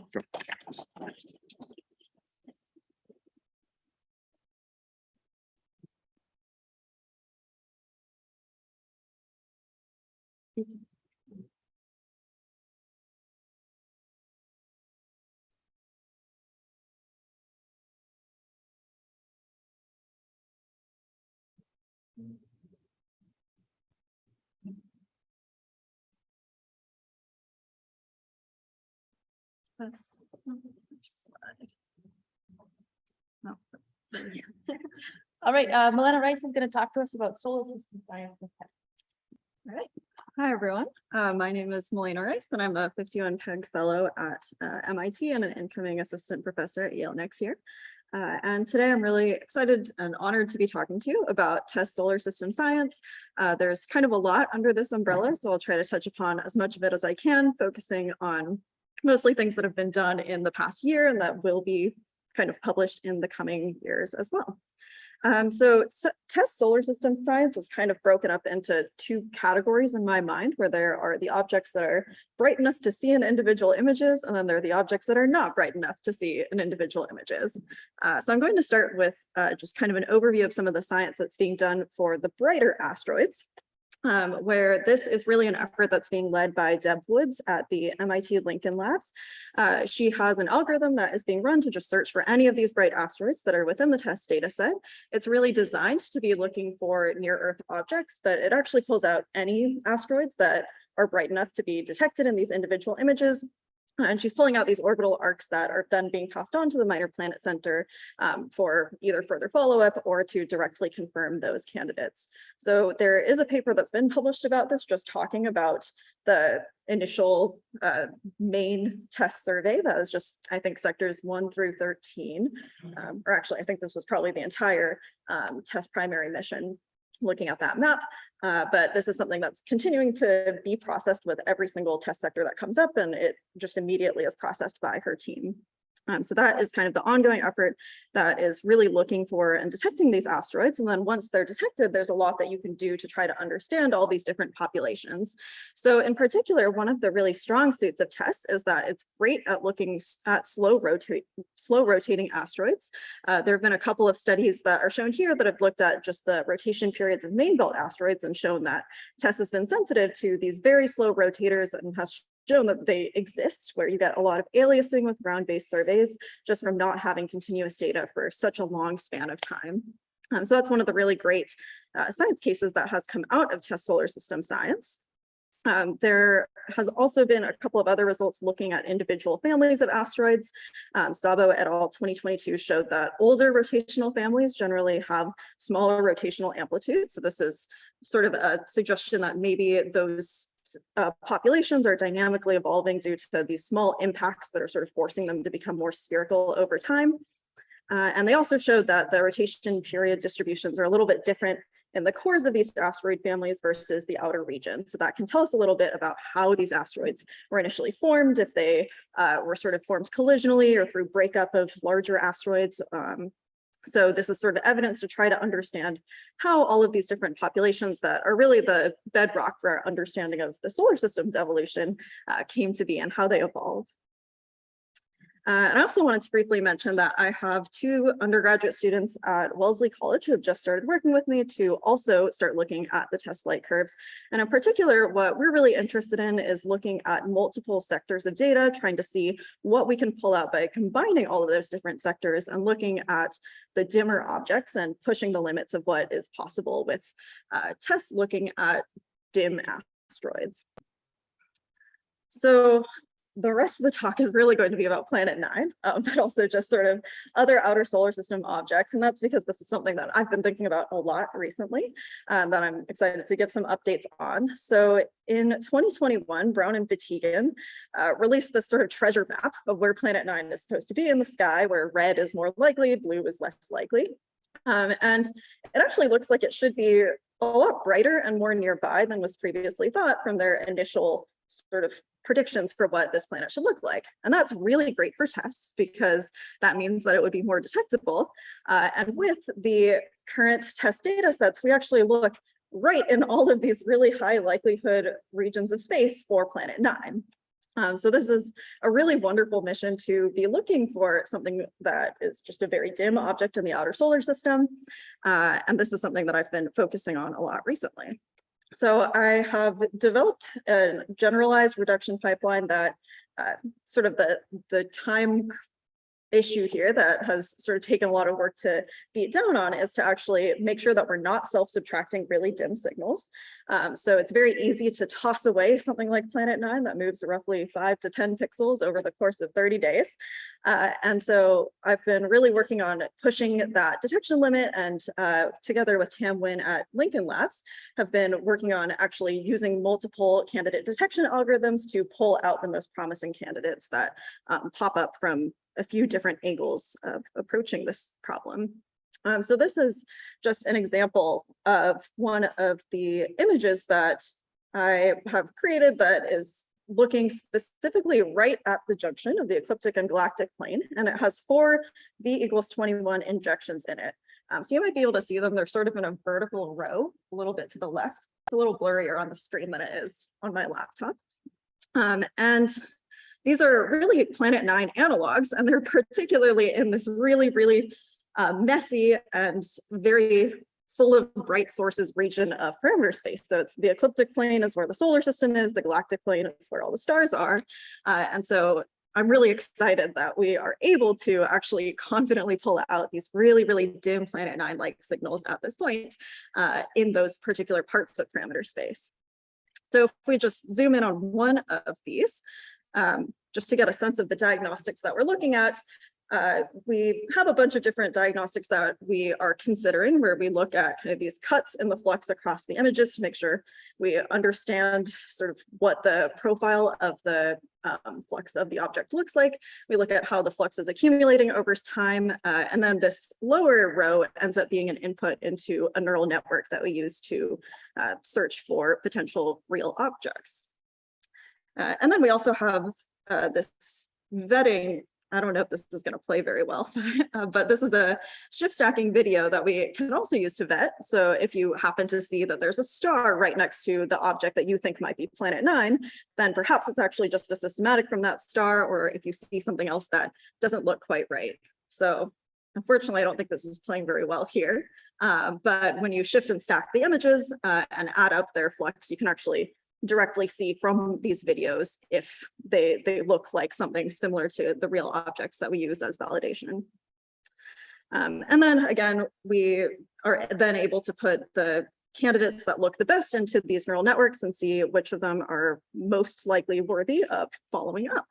That's on the first slide. No. All right, Malena Rice is going to talk to us about solar system science. All right. Hi, everyone. My name is Malena Rice, and I'm a 51 PEG fellow at MIT and an incoming assistant professor at Yale next year. And today I'm really excited and honored to be talking to you about TESS solar system science. There's kind of a lot under this umbrella, so I'll try to touch upon as much of it as I can, focusing on mostly things that have been done in the past year and that will be kind of published in the coming years as well. So TESS solar system science is kind of broken up into two categories in my mind, where there are the objects that are bright enough to see in individual images, and then there are the objects that are not bright enough to see in individual images. So I'm going to start with just kind of an overview of some of the science that's being done for the brighter asteroids. Where this is really an effort that's being led by Deb Woods at the MIT Lincoln Labs. She has an algorithm that is being run to just search for any of these bright asteroids that are within the TESS data set. It's really designed to be looking for near-Earth objects, but it actually pulls out any asteroids that are bright enough to be detected in these individual images. And she's pulling out these orbital arcs that are then being passed on to the Minor Planet Center for either further follow-up or to directly confirm those candidates. So there is a paper that's been published about this, just talking about the initial main TESS survey. That was just, I think, sectors 1 through 13. Or actually, I think this was probably the entire TESS primary mission looking at that map. But this is something that's continuing to be processed with every single TESS sector that comes up, and it just immediately is processed by her team. So that is kind of the ongoing effort that is really looking for and detecting these asteroids. And then once they're detected, there's a lot that you can do to try to understand all these different populations. So in particular, one of the really strong suits of TESS is that it's great at looking at slow rotating asteroids. There have been a couple of studies that are shown here that have looked at just the rotation periods of main belt asteroids and shown that TESS has been sensitive to these very slow rotators and has shown that they exist, where you get a lot of aliasing with ground-based surveys just from not having continuous data for such a long span of time. So that's one of the really great science cases that has come out of TESS solar system science. There has also been a couple of other results looking at individual families of asteroids. Sabo et al. 2022 showed that older rotational families generally have smaller rotational amplitudes. So this is sort of a suggestion that maybe those populations are dynamically evolving due to these small impacts that are sort of forcing them to become more spherical over time. And they also showed that the rotation period distributions are a little bit different in the cores of these asteroid families versus the outer region. So that can tell us a little bit about how these asteroids were initially formed, if they were sort of formed collisionally or through breakup of larger asteroids. So this is sort of evidence to try to understand how all of these different populations that are really the bedrock for our understanding of the solar system's evolution came to be and how they evolved. And I also wanted to briefly mention that I have two undergraduate students at Wellesley College who have just started working with me to also start looking at the TESS light curves. And in particular, what we're really interested in is looking at multiple sectors of data, trying to see what we can pull out by combining all of those different sectors and looking at the dimmer objects and pushing the limits of what is possible with TESS looking at dim asteroids. So the rest of the talk is really going to be about Planet 9, but also just sort of other outer solar system objects. And that's because this is something that I've been thinking about a lot recently, that I'm excited to give some updates on. So in 2021, Brown and Batigan released this sort of treasure map of where Planet 9 is supposed to be in the sky, where red is more likely, blue is less likely. And it actually looks like it should be a lot brighter and more nearby than was previously thought from their initial sort of predictions for what this planet should look like. And that's really great for TESS because that means that it would be more detectable. And with the current TESS data sets, we actually look right in all of these really high likelihood regions of space for Planet 9. So this is a really wonderful mission to be looking for something that is just a very dim object in the outer solar system. And this is something that I've been focusing on a lot recently. So I have developed a generalized reduction pipeline that sort of the time issue here that has sort of taken a lot of work to beat down on is to actually make sure that we're not self-subtracting really dim signals. So it's very easy to toss away something like Planet 9 that moves roughly 5 to 10 pixels over the course of 30 days. And so I've been really working on pushing that detection limit, and together with Tam Nguyen at Lincoln Labs, have been working on actually using multiple candidate detection algorithms to pull out the most promising candidates that pop up from a few different angles of approaching this problem. So this is just an example of one of the images that I have created that is looking specifically right at the junction of the ecliptic and galactic plane, and it has 4 V=21 injections in it. So you might be able to see them. They're sort of in a vertical row, a little bit to the left. It's a little blurrier on the screen than it is on my laptop. And these are really Planet 9 analogs, and they're particularly in this really, really messy and very full of bright sources region of parameter space. So it's the ecliptic plane is where the solar system is, the galactic plane is where all the stars are. And so I'm really excited that we are able to actually confidently pull out these really, really dim Planet 9-like signals at this point in those particular parts of parameter space. So if we just zoom in on one of these, just to get a sense of the diagnostics that we're looking at, we have a bunch of different diagnostics that we are considering, where we look at kind of these cuts in the flux across the images to make sure we understand sort of what the profile of the flux of the object looks like. We look at how the flux is accumulating over time, and then this lower row ends up being an input into a neural network that we use to search for potential real objects. And then we also have this vetting. I don't know if this is going to play very well, but this is a shift stacking video that we can also use to vet. So if you happen to see that there's a star right next to the object that you think might be Planet 9, then perhaps it's actually just a systematic from that star, or if you see something else that doesn't look quite right. So unfortunately, I don't think this is playing very well here. But when you shift and stack the images and add up their flux, you can actually directly see from these videos if they look like something similar to the real objects that we use as validation. And then again, we are then able to put the candidates that look the best into these neural networks and see which of them are most likely worthy of following up.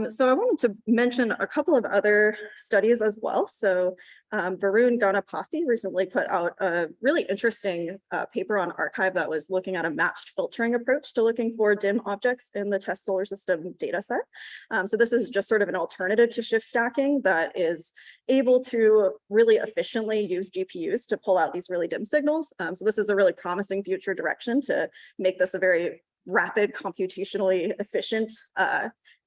So I wanted to mention a couple of other studies as well. So Varun Ganapathy recently put out a really interesting paper on arXiv that was looking at a matched filtering approach to looking for dim objects in the TESS solar system data set. So this is just sort of an alternative to shift stacking that is able to really efficiently use GPUs to pull out these really dim signals. So this is a really promising future direction to make this a very rapid, computationally efficient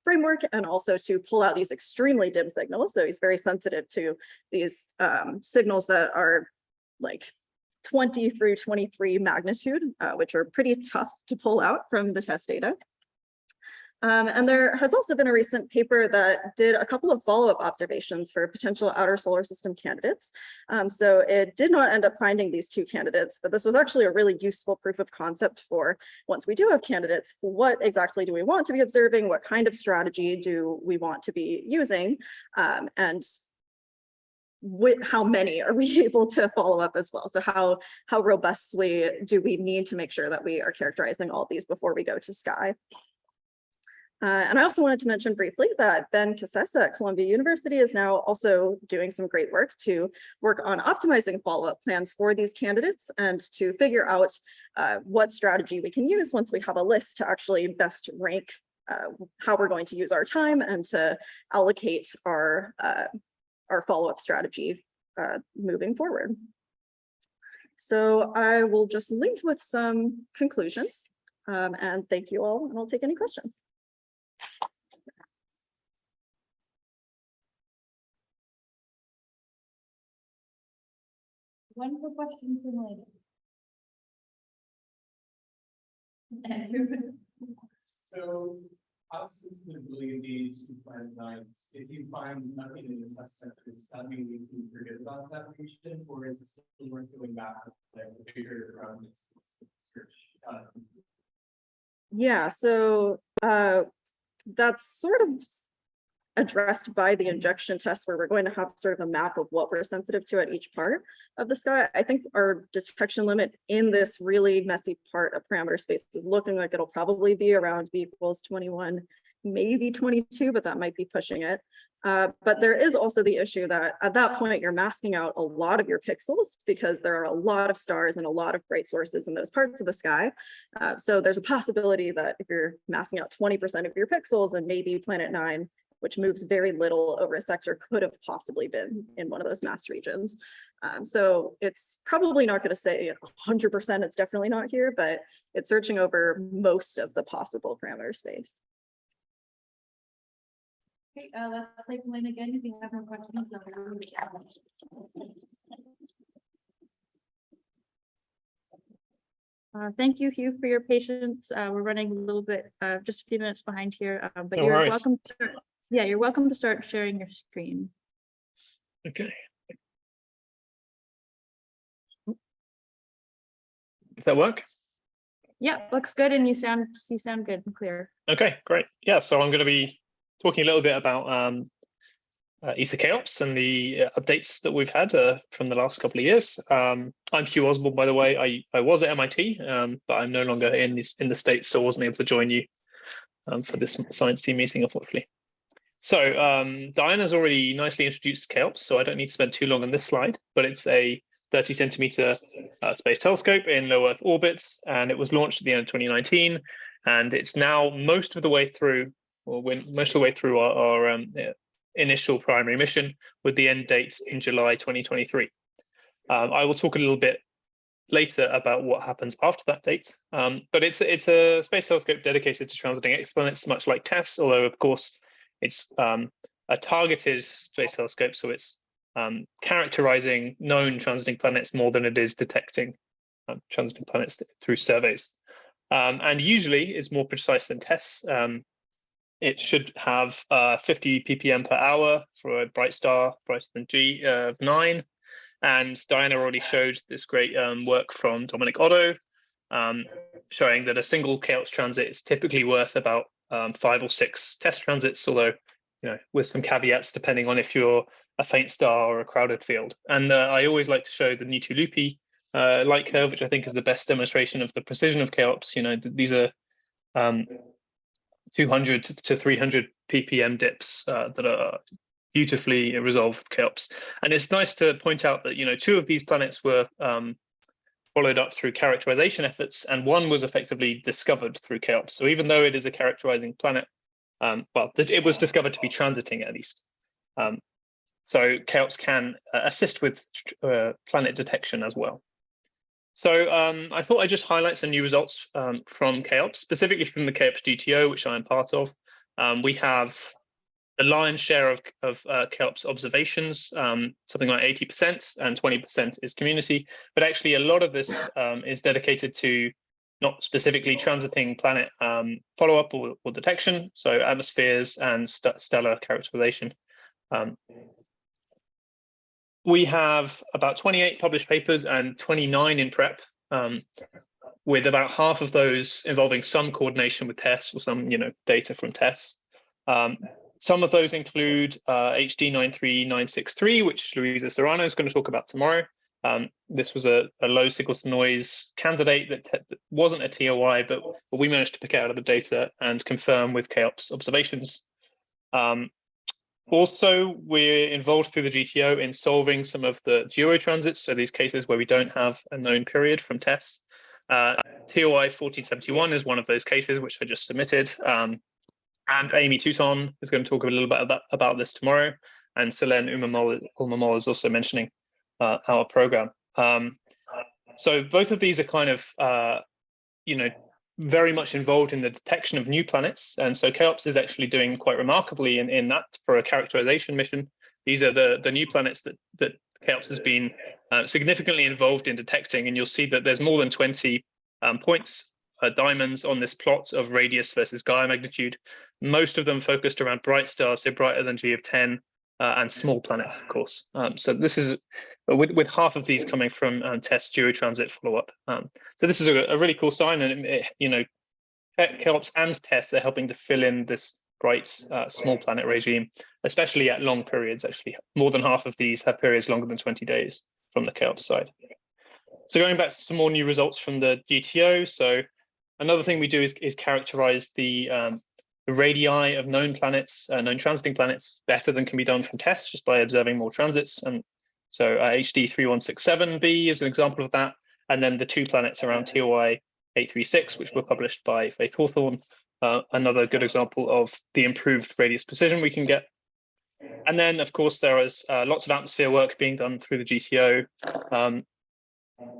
framework, and also to pull out these extremely dim signals. So he's very sensitive to these signals that are like 20 through 23 magnitude, which are pretty tough to pull out from the TESS data. And there has also been a recent paper that did a couple of follow-up observations for potential outer solar system candidates. So it did not end up finding these 2 candidates, but this was actually a really useful proof of concept for once we do have candidates, what exactly do we want to be observing? What kind of strategy do we want to be using? And how many are we able to follow up as well? So how robustly do we need to make sure that we are characterizing all of these before we go to Sky? And I also wanted to mention briefly that Ben Cassessa at Columbia University is now also doing some great work to work on optimizing follow-up plans for these candidates and to figure out what strategy we can use once we have a list to actually best rank how we're going to use our time and to allocate our follow-up strategy moving forward. So I will just leave with some conclusions and thank you all, and I'll take any questions. One quick question for Malena. So how sensitive will you be to plan nights? If you find nothing in the test center, does that mean we can forget about that region, or is it still worth going back like the bigger search? Yeah, so that's sort of addressed by the injection test, where we're going to have sort of a map of what we're sensitive to at each part of the sky. I think our detection limit in this really messy part of parameter space is looking like it'll probably be around b equals 21, maybe 22, but that might be pushing it. But there is also the issue that at that point, you're masking out a lot of your pixels because there are a lot of stars and a lot of bright sources in those parts of the sky. So there's a possibility that if you're masking out 20% of your pixels, then maybe Planet 9, which moves very little over a sector, could have possibly been in one of those mass regions. So it's probably not going to say 100% it's definitely not here, but it's searching over most of the possible parameter space. Okay, let's take Malena again if you have more questions. Thank you, Hugh, for your patience. We're running a little bit, just a few minutes behind here, but No you're worries. welcome to, yeah, you're welcome to start sharing your screen. Okay. Does that work? Yeah, looks good, and you sound good and clear. Okay, great. Yeah, so I'm going to be talking a little bit about ESA CHEOPS and the updates that we've had from the last couple of years. I'm Hugh Osborn, by the way. I was at MIT, but I'm no longer in the States, so I wasn't able to join you for this science team meeting, unfortunately. So Diana's already nicely introduced CHEOPS, so I don't need to spend too long on this slide, but it's a 30-centimeter space telescope in low Earth orbits, and it was launched at the end of 2019, and it's now most of the way through, or most of the way through our initial primary mission, with the end date in July 2023. I will talk a little bit later about what happens after that date, but it's a space telescope dedicated to transiting exoplanets, much like TESS, although of course it's a targeted space telescope, so it's characterizing known transiting planets more than it is detecting transiting planets through surveys. And usually it's more precise than TESS. It should have 50 ppm per hour for a bright star brighter than G of 9. And Diana already showed this great work from Dominic Otto, showing that a single CHEOPS transit is typically worth about 5 or 6 TESS transits, although, you know, with some caveats depending on if you're a faint star or a crowded field. And I always like to show the Newton-Loopy light curve, which I think is the best demonstration of the precision of CHEOPS. You know, these are 200 to 300 ppm dips that are beautifully resolved with CHEOPS. And it's nice to point out that, you know, 2 of these planets were followed up through characterization efforts, and 1 was effectively discovered through CHEOPS. So even though it is a characterizing planet, well, it was discovered to be transiting at least. So CHEOPS can assist with planet detection as well. So I thought I'd just highlight some new results from CHEOPS, specifically from the CHEOPS GTO, which I am part of. We have the lion's share of CHEOPS observations, something like 80%, and 20% is community. But actually, a lot of this is dedicated to not specifically transiting planet follow-up or detection, so atmospheres and stellar characterization. We have about 28 published papers and 29 in prep, with about half of those involving some coordination with TESS or some, you know, data from TESS. Some of those include HD 93963, which Luisa Serrano is going to talk about tomorrow, This was a low signal to noise candidate that wasn't a TOI, but we managed to pick it out of the data and confirm with CHEOPS observations. Also, we're involved through the GTO in solving some of the geotransits, so these cases where we don't have a known period from TESS. TOI 1471 is one of those cases which I just submitted. And Amy Touton is going to talk a little bit about this tomorrow. And Selene Umamol is also mentioning our program. So both of these are kind of, very much involved in the detection of new planets. And so CHEOPS is actually doing quite remarkably in that for a characterization mission. These are the new planets that CHEOPS has been significantly involved in detecting. And you'll see that there's more than 20 points, diamonds on this plot of radius versus Gaia magnitude. Most of them focused around bright stars, so brighter than G of 10, and small planets, of course. So this is with half of these coming from TESS geotransit follow-up. So this is a really cool sign, and CHEOPS and TESS are helping to fill in this bright small planet regime, especially at long periods. Actually, more than half of these have periods longer than 20 days from the CHEOPS side. So going back to some more new results from the GTO. So another thing we do is characterize the radii of known planets, known transiting planets, better than can be done from TESS just by observing more transits. And so HD 3167b is an example of that. And then the two planets around TOI 836, which were published by Faith Hawthorne, another good example of the improved radius precision we can get. And then, of course, there is lots of atmosphere work being done through the GTO.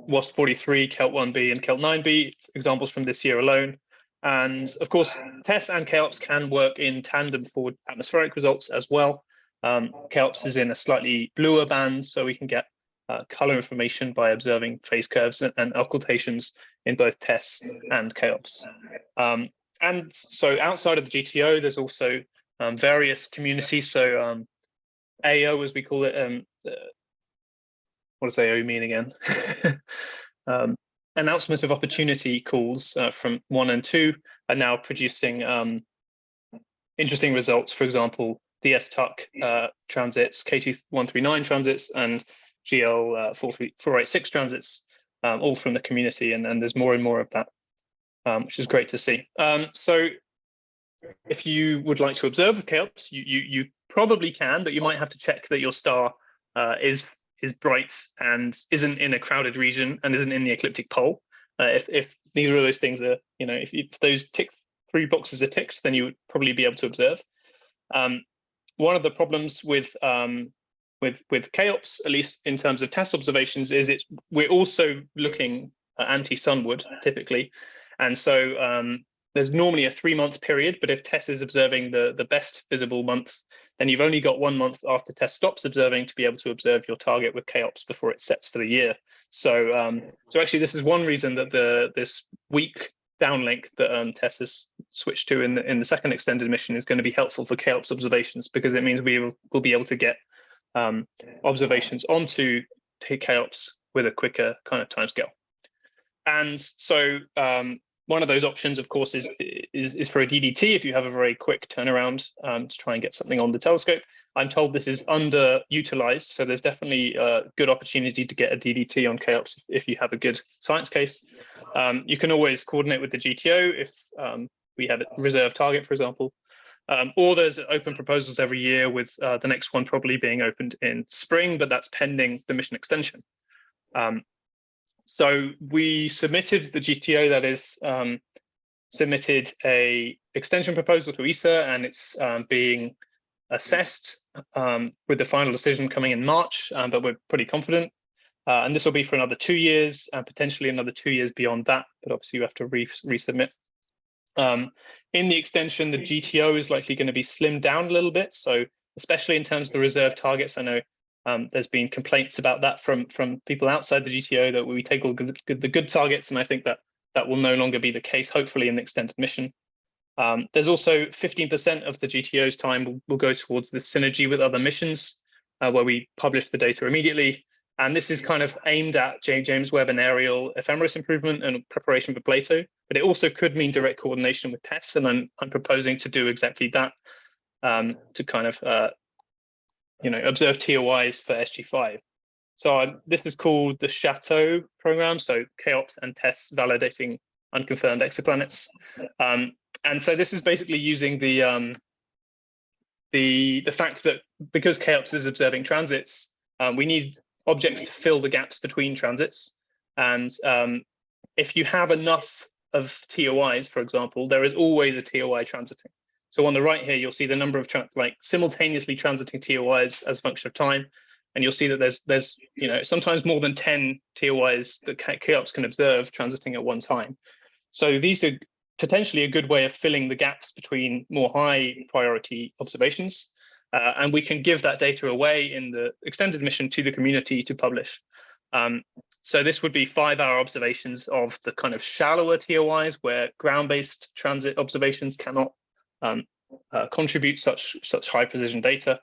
WASP 43, KELT 1b, and KELT 9b, examples from this year alone. And of course, TESS and CHEOPS can work in tandem for atmospheric results as well. CHEOPS is in a slightly bluer band, so we can get color information by observing phase curves and occultations in both TESS and CHEOPS. And so outside of the GTO, there's also various communities. So AO, as we call it, what does AO mean again? Announcement of opportunity calls from 1 and 2 are now producing interesting results. For example, DS TUC transits, K2139 transits, and GL 486 transits, all from the community, and there's more and more of that, which is great to see. So if you would like to observe with CHEOPS, you probably can, but you might have to check that your star is bright and isn't in a crowded region and isn't in the ecliptic pole. If these are those things are, if those 3 boxes are ticked, then you would probably be able to observe. One of the problems with CHEOPS, at least in terms of TESS observations, is we're also looking at anti-sunward typically, and so there's normally a 3-month period, but if TESS is observing the best visible month, then you've only got 1 month after TESS stops observing to be able to observe your target with CHEOPS before it sets for the year. So, so actually, this is one reason that this week downlink that TESS has switched to in the second extended mission is going to be helpful for CHEOPS observations, because it means we will be able to get observations onto CHEOPS with a quicker kind of timescale. And so one of those options, of course, is for a DDT if you have a very quick turnaround to try and get something on the telescope. I'm told this is underutilized, so there's definitely a good opportunity to get a DDT on CHEOPS if you have a good science case. You can always coordinate with the GTO if we have a reserve target, for example. Or there's open proposals every year with the next one probably being opened in spring, but that's pending the mission extension. So we submitted the GTO, that is, submitted a extension proposal to ESA, and it's being assessed with the final decision coming in March, but we're pretty confident. And this will be for another 2 years and potentially another 2 years beyond that, but obviously you have to resubmit. In the extension, the GTO is likely going to be slimmed down a little bit. So especially in terms of the reserve targets, I know there's been complaints about that from people outside the GTO that we take all the good targets, and I think that will no longer be the case, hopefully, in the extended mission. There's also 15% of the GTO's time will go towards the synergy with other missions, where we publish the data immediately. And this is kind of aimed at James Webb and Ariel ephemeris improvement and preparation for Plato, but it also could mean direct coordination with TESS, and I'm proposing to do exactly that, to kind of observe TOIs for SG5. So this is called the Chateau program. So CHEOPS and TESS validating unconfirmed exoplanets. And so this is basically using the fact that because CHEOPS is observing transits, we need objects to fill the gaps between transits. And if you have enough of TOIs, for example, there is always a TOI transiting. So on the right here, you'll see the number of simultaneously transiting TOIs as a function of time. And you'll see that there's sometimes more than 10 TOIs that CHEOPS can observe transiting at one time. So these are potentially a good way of filling the gaps between more high priority observations. And we can give that data away in the extended mission to the community to publish. So this would be 5-hour observations of the kind of shallower TOIs where ground-based transit observations cannot contribute such high precision data.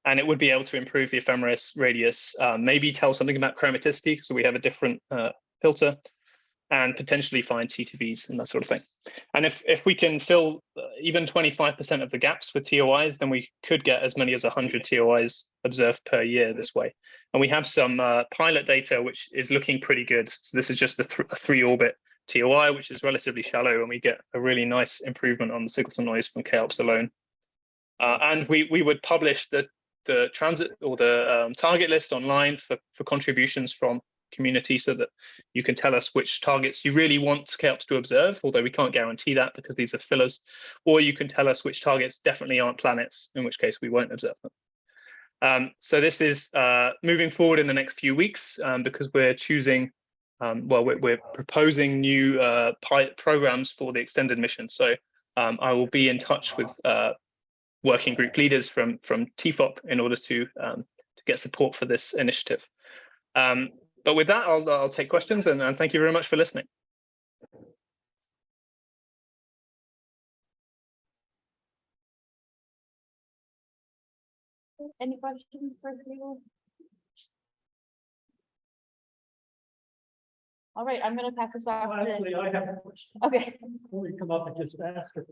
And it would be able to improve the ephemeris radius, maybe tell something about chromaticity, so we have a different filter, and potentially find TTVs and that sort of thing. And if we can fill even 25% of the gaps with TOIs, then we could get as many as 100 TOIs observed per year this way. And we have some pilot data, which is looking pretty good. So this is just a 3-orbit TOI, which is relatively shallow, and we get a really nice improvement on the signal to noise from CHEOPS alone. And we would publish the transit or the target list online for contributions from community, so that you can tell us which targets you really want CHEOPS to observe, although we can't guarantee that because these are fillers, or you can tell us which targets definitely aren't planets, in which case we won't observe them. So this is moving forward in the next few weeks because we're choosing, we're proposing new programs for the extended mission. So I will be in touch with working group leaders from TFOP in order to get support for this initiative. But with that, I'll take questions, and thank you very much for listening. Any questions for you? All right, I'm going to pass this off. Actually, I have a question. Okay. Let me come up and just ask her.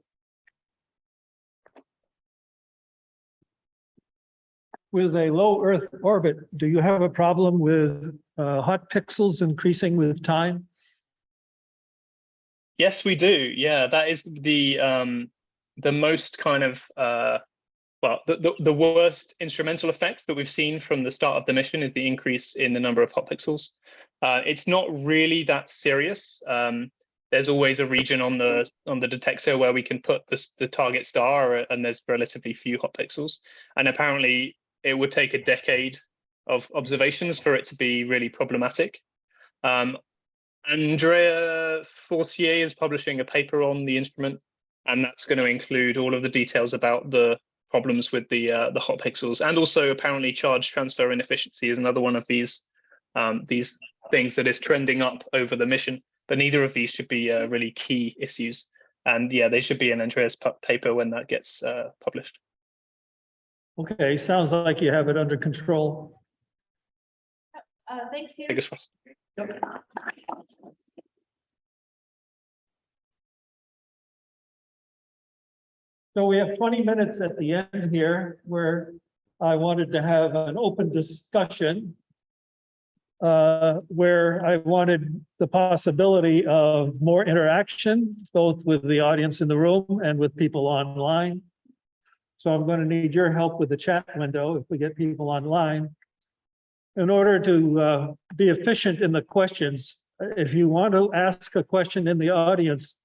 With a low Earth orbit, do you have a problem with hot pixels increasing with time? Yes, we do. Yeah, that is the most kind of the worst instrumental effect that we've seen from the start of the mission is the increase in the number of hot pixels. It's not really that serious. There's always a region on the detector where we can put the target star, and there's relatively few hot pixels. And apparently, it would take a decade of observations for it to be really problematic. Andrea Fortier is publishing a paper on the instrument, and that's going to include all of the details about the problems with the hot pixels, and also apparently charge transfer inefficiency is another one of these things that is trending up over the mission. But neither of these should be really key issues, and yeah, they should be in Andrea's paper when that gets published. Okay, sounds like you have it under control. Thanks, Hugh. Fingers crossed. Yep. So we have 20 minutes at the end here where I wanted to have an open discussion where I wanted the possibility of more interaction, both with the audience in the room and with people online. So I'm going to need your help with the chat window if we get people online. In order to be efficient in the questions, if you want to ask a question in the audience,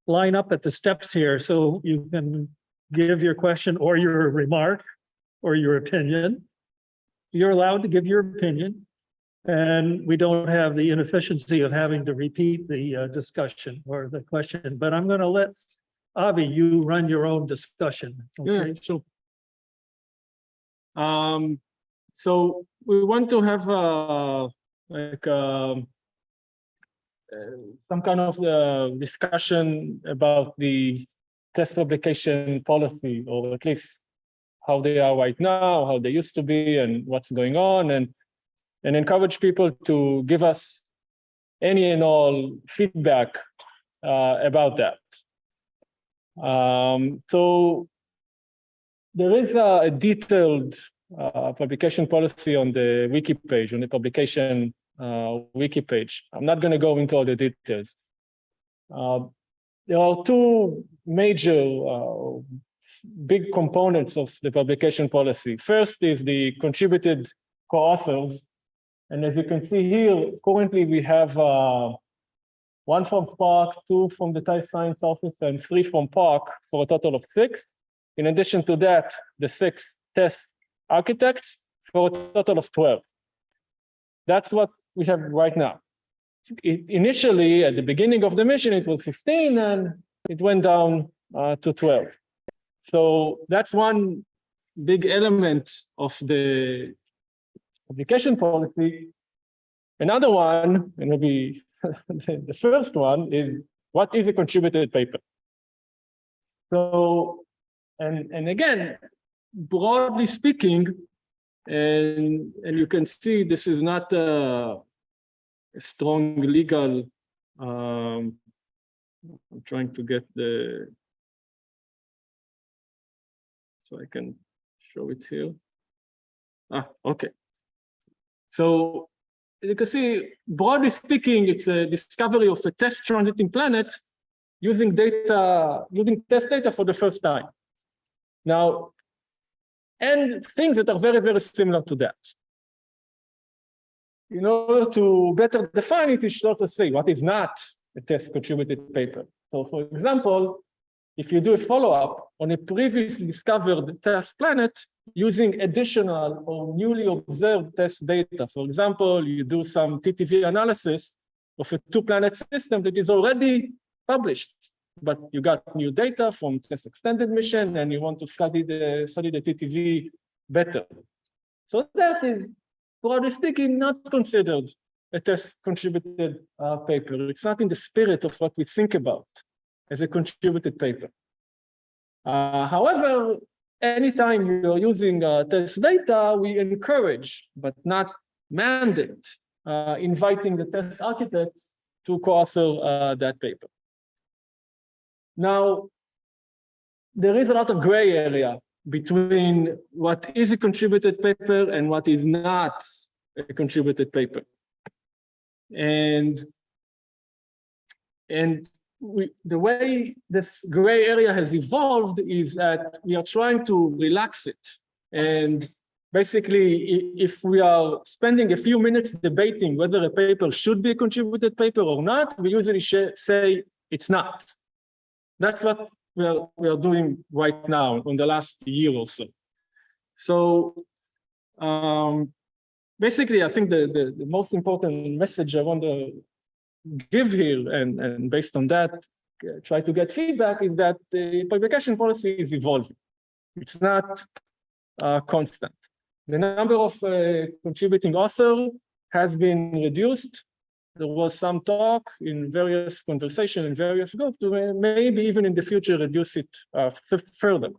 line up at the steps here so you can give your question or your remark or your opinion. You're allowed to give your opinion, and we don't have the inefficiency of having to repeat the discussion or the question. But I'm going to let Avi, you run your own discussion. Okay? Yeah, sure. So we want to have some kind of discussion about the test publication policy, or at least how they are right now, how they used to be, and what's going on, and encourage people to give us any and all feedback about that. So there is a detailed publication policy on the wiki page, on the publication wiki page. I'm not going to go into all the details. There are two major big components of the publication policy. First is the contributed co-authors. And as you can see here, currently we have 1 from PARC, 2 from the TESS Science Office, and 3 from PARC for a total of 6. In addition to that, the 6 TESS architects for a total of 12. That's what we have right now. Initially, at the beginning of the mission, it was 15, and it went down to 12. So that's one big element of the publication policy. Another one, and maybe the first one, is what is a contributed paper? So, and again, broadly speaking, and you can see this is not a strong legal, I'm trying to get the, so I can show it here. Okay. So you can see, broadly speaking, it's a discovery of a test transiting planet using test data for the first time. Now, and things that are very, very similar to that. In order to better define it, you should also say what is not a test contributed paper. So for example, if you do a follow-up on a previously discovered test planet using additional or newly observed test data, for example, you do some TTV analysis of a 2-planet system that is already published, but you got new data from TESS extended mission and you want to study the TTV better. So that is, broadly speaking, not considered a test contributed paper. It's not in the spirit of what we think about as a contributed paper. However, anytime you're using test data, we encourage, but not mandate, inviting the test architects to co-author that paper. Now, there is a lot of gray area between what is a contributed paper and what is not a contributed paper. And the way this gray area has evolved is that we are trying to relax it. And basically, if we are spending a few minutes debating whether a paper should be a contributed paper or not, we usually say it's not. That's what we are doing right now in the last year or so. So basically, I think the most important message I want to give here, and based on that, try to get feedback, is that the publication policy is evolving. It's not constant. The number of contributing authors has been reduced. There was some talk in various conversations in various groups to maybe even in the future reduce it further.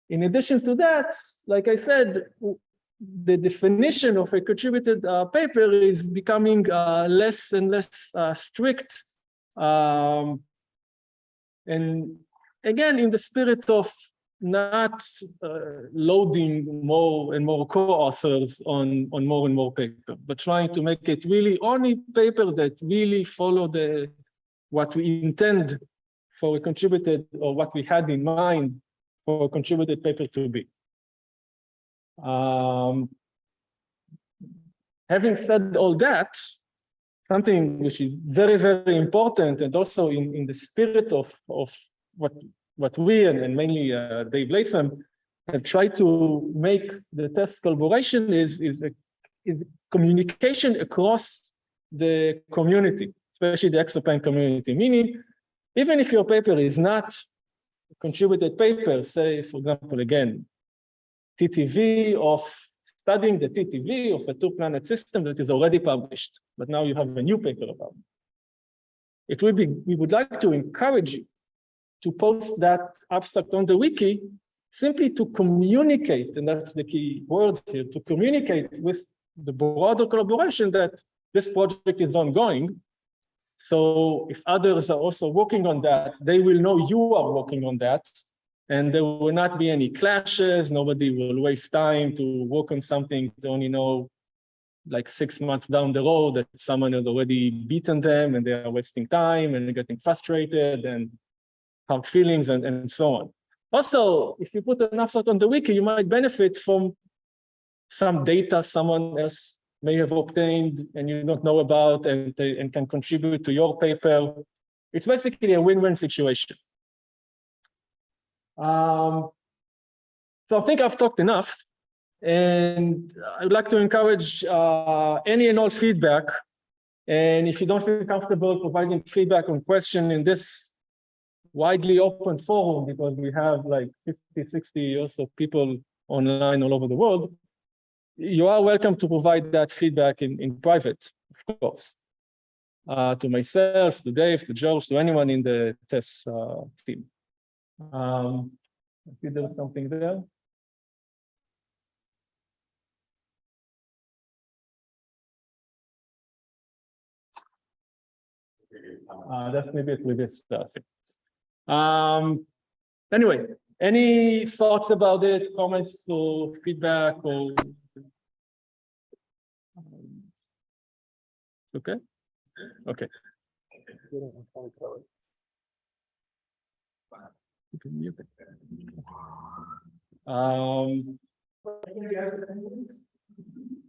In addition to that, like I said, the definition of a contributed paper is becoming less and less strict. And again, in the spirit of not loading more and more co-authors on more and more paper, but trying to make it really only paper that really follow what we intend for a contributed, or what we had in mind for a contributed paper to be. Having said all that, something which is very, very important, and also in the spirit of what we and mainly Dave Latham have tried to make the TESS collaboration is communication across the community, especially the exoplanet community. Meaning, even if your paper is not a contributed paper, say, for example, again, TTV of studying the TTV of a 2-planet system that is already published, but now you have a new paper about it. We would like to encourage you to post that abstract on the wiki, simply to communicate, and that's the key word here, to communicate with the broader collaboration that this project is ongoing. So if others are also working on that, they will know you are working on that, and there will not be any clashes. Nobody will waste time to work on something to only know like 6 months down the road that someone has already beaten them and they are wasting time and getting frustrated and hard feelings and so on. Also, if you put an effort on the wiki, you might benefit from some data someone else may have obtained and you don't know about and can contribute to your paper. It's basically a win-win situation. So I think I've talked enough. And I would like to encourage any and all feedback. And if you don't feel comfortable providing feedback on question in this widely open forum, because we have like 50, 60 or so people online all over the world, you are welcome to provide that feedback in private, of course, to myself, to Dave, to George, to anyone in the TESS team. I think there was something there. That's maybe it with this stuff. Anyway, any thoughts about it, comments or feedback or? Okay. Okay. You can mute it.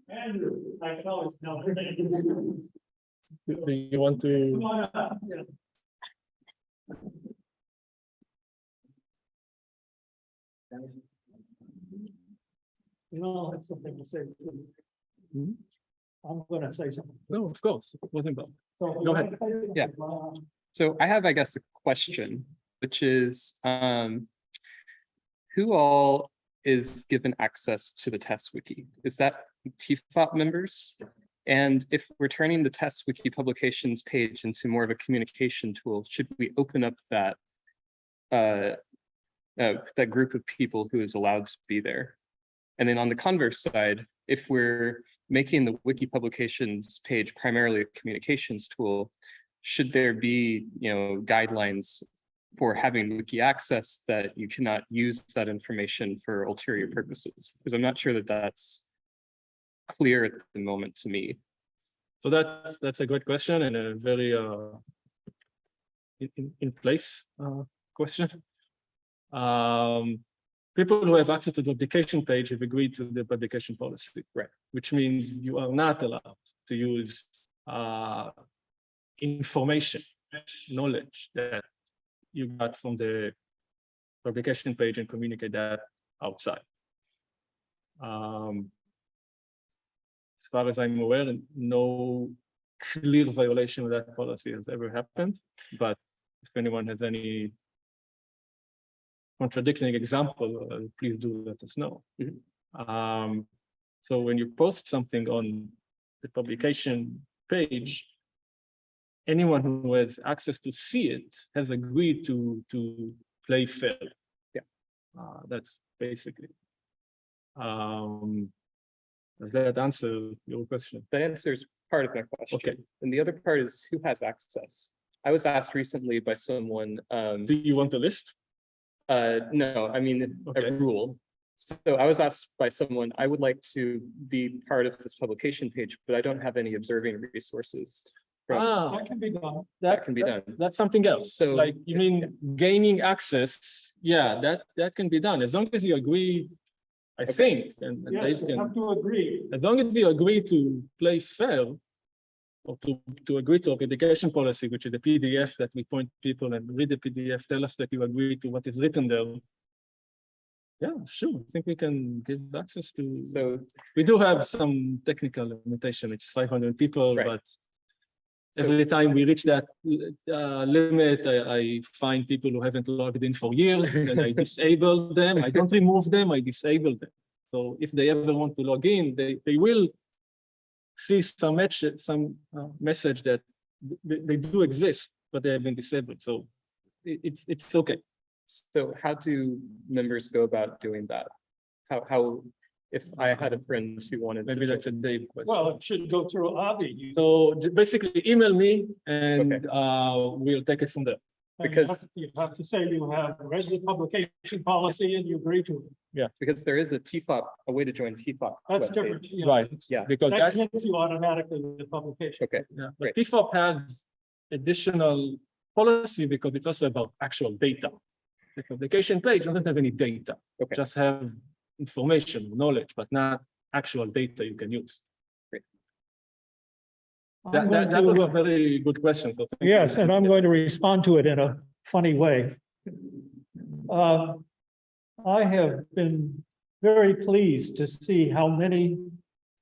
Andrew, I can always tell. Do you want to? Come on up. Yeah. You know, I have something to say. Hmm? I'm going to say something. No, of course. It wasn't bad. So, go ahead. Yeah. So I have, I guess, a question, which is who all is given access to the TESS wiki? Is that TFOP members? And if we're turning the TESS wiki publications page into more of a communication tool, should we open up that that group of people who is allowed to be there? And then on the converse side, if we're making the wiki publications page primarily a communications tool, should there be, guidelines for having wiki access that you cannot use that information for ulterior purposes? Because I'm not sure that that's clear at the moment to me. So that's a great question and a very in place question. People who have access to the publication page have agreed to the publication policy, right? Which means you are not allowed to use information, knowledge that you got from the publication page and communicate that outside. As far as I'm aware, no clear violation of that policy has ever happened. But if anyone has any contradicting example, please do let us know. Mm-hmm. So when you post something on the publication page, anyone who has access to see it has agreed to play fair. Yeah, that's basically. Does that answer your question? That answers part of my question. Okay. And the other part is who has access? I was asked recently by someone. Do you want a list? No, I mean a rule. So I was asked by someone, I would like to be part of this publication page, but I don't have any observing resources. That can be done. That can be done. That's something else. So like you mean gaining access? Yeah, that can be done as long as you agree. I think, and yes, you have to agree. As long as you agree to play fair, or to agree to a publication policy, which is the PDF that we point people and read the PDF, tell us that you agree to what is written there. Yeah, sure. I think we can give access to. So we do have some technical limitation. It's 500 people, right. But every time we reach that limit, I find people who haven't logged in for years and I disable them. I don't remove them, I disable them. So if they ever want to log in, they will see some message that they do exist, but they have been disabled. So it's okay. So how do members go about doing that? How if I had a friend who wanted maybe to that's a Dave question. Well, it should go through Avi. So basically email me and we'll take it from there. And Because- you have to say you have read the publication policy and you agree to it. Because there is a TFOP, a way to join TFOP. That's webpage. different. yeah. Right, Yeah. because That that, gets you automatically with the publication. Okay. yeah, Great. but TFOP has additional policy because it's also about actual data. The publication page doesn't have any data. Okay. Just have information, knowledge, but not actual data you can use. I'm going That was a to, very good question. So thank you. yes, and I'm going to respond to it in a funny way. I have been very pleased to see how many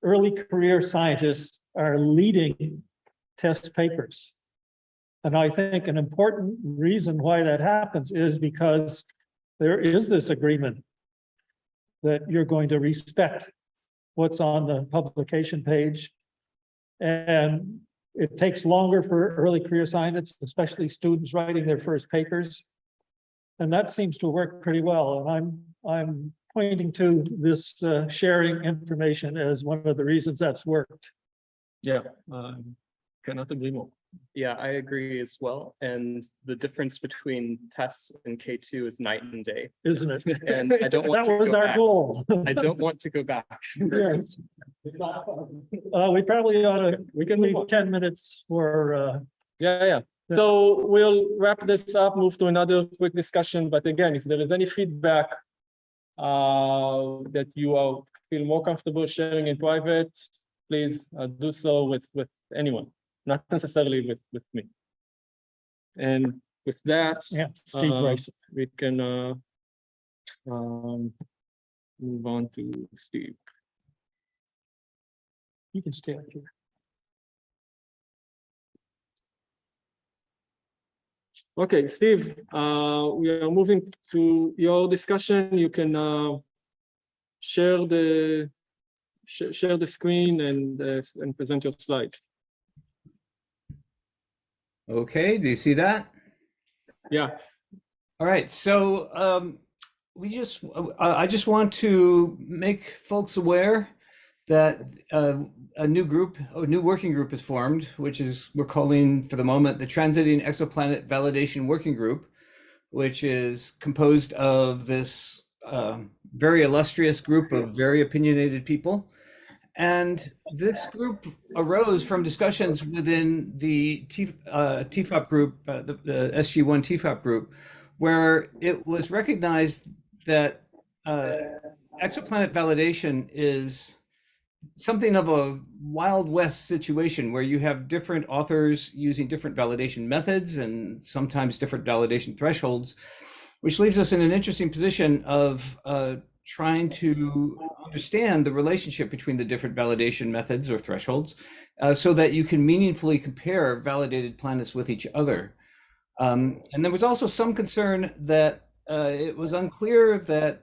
early career scientists are leading test papers. And I think an important reason why that happens is because there is this agreement that you're going to respect what's on the publication page. And it takes longer for early career scientists, especially students writing their first papers. And that seems to work pretty well. And I'm pointing to this sharing information as one of the reasons that's worked. Yeah, cannot agree more. Yeah, I agree as well. And the difference between TESS and K2 is night and day. Isn't it? And I don't want That to was go our back. goal. I don't want to go back. Yes. We probably ought to, we can leave 10 minutes for, Yeah. So we'll wrap this up, move to another quick discussion. But again, if there is any feedback that you feel more comfortable sharing in private, please do so with anyone, not necessarily with me. And with that, yeah, Steve Rice. we can move on to Steve. You can stay up here. Okay, Steve, we are moving to your discussion. You can share the screen and present your slide. Okay, do you see that? Yeah. All right, so I just want to make folks aware that a new working group is formed, which is we're calling for the moment the Transiting Exoplanet Validation Working Group, which is composed of this very illustrious group of very opinionated people. And this group arose from discussions within the TFOP group, the SG1 TFOP group, where it was recognized that exoplanet validation is something of a Wild West situation where you have different authors using different validation methods and sometimes different validation thresholds, which leaves us in an interesting position of trying to understand the relationship between the different validation methods or thresholds so that you can meaningfully compare validated planets with each other. And there was also some concern that it was unclear that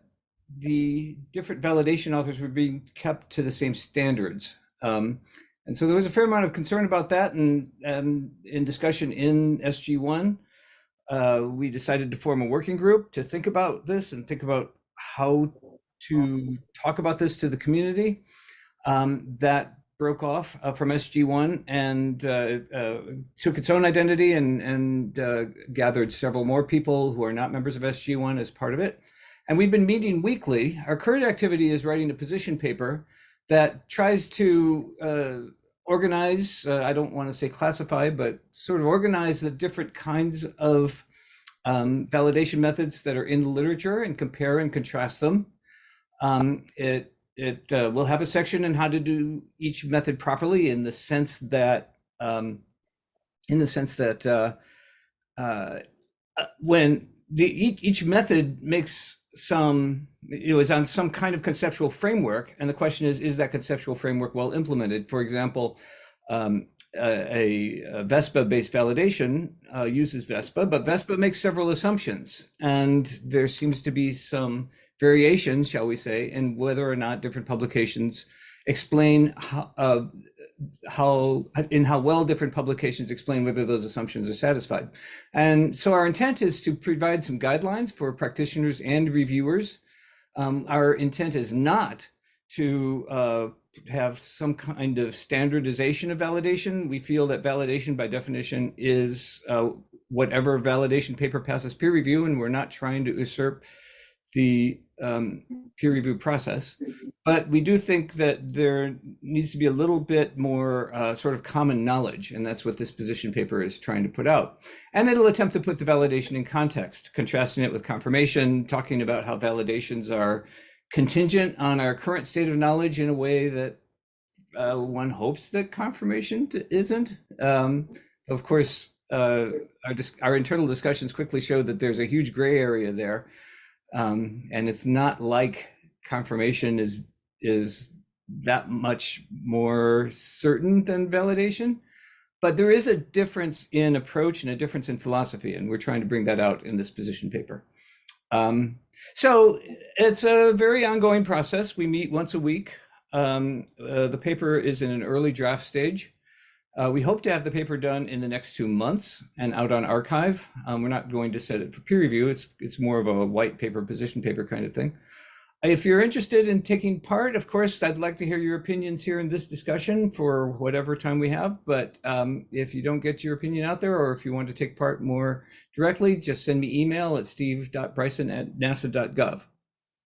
the different validation authors were being kept to the same standards. And so there was a fair amount of concern about that, and in discussion in SG1, we decided to form a working group to think about this and think about how to talk about this to the community. That broke off from SG1 and took its own identity and gathered several more people who are not members of SG1 as part of it. And we've been meeting weekly. Our current activity is writing a position paper that tries to organize, I don't want to say classify, but sort of organize the different kinds of validation methods that are in the literature and compare and contrast them. It will have a section on how to do each method properly in the sense that when each method makes some, is on some kind of conceptual framework, and the question is that conceptual framework well implemented? For example, a VESPA-based validation uses VESPA, but VESPA makes several assumptions, and there seems to be some variation, shall we say, in whether or not different publications explain how well different publications explain whether those assumptions are satisfied. And so our intent is to provide some guidelines for practitioners and reviewers. Our intent is not to have some kind of standardization of validation. We feel that validation by definition is whatever validation paper passes peer review, and we're not trying to usurp the peer review process. But we do think that there needs to be a little bit more sort of common knowledge, and that's what this position paper is trying to put out. And it'll attempt to put the validation in context, contrasting it with confirmation, talking about how validations are contingent on our current state of knowledge in a way that one hopes that confirmation isn't. Of course, our internal discussions quickly show that there's a huge gray area there. And it's not like confirmation is that much more certain than validation, but there is a difference in approach and a difference in philosophy, and we're trying to bring that out in this position paper. So it's a very ongoing process. We meet once a week. The paper is in an early draft stage. We hope to have the paper done in the next 2 months and out on archive. We're not going to set it for peer review. It's more of a white paper, position paper kind of thing. If you're interested in taking part, of course, I'd like to hear your opinions here in this discussion for whatever time we have. But if you don't get your opinion out there, or if you want to take part more directly, just send me email at steve.bryson@nasa.gov.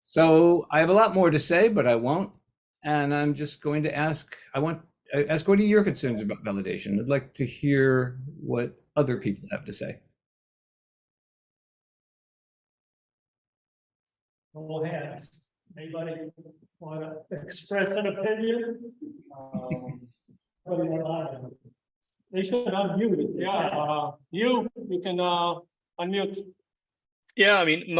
So I have a lot more to say, but I won't. And I'm just going to ask, what are your concerns about validation? I'd like to hear what other people have to say. All hands. Anybody want to express an opinion? They should unmute it. Yeah, you can unmute. Yeah, I mean,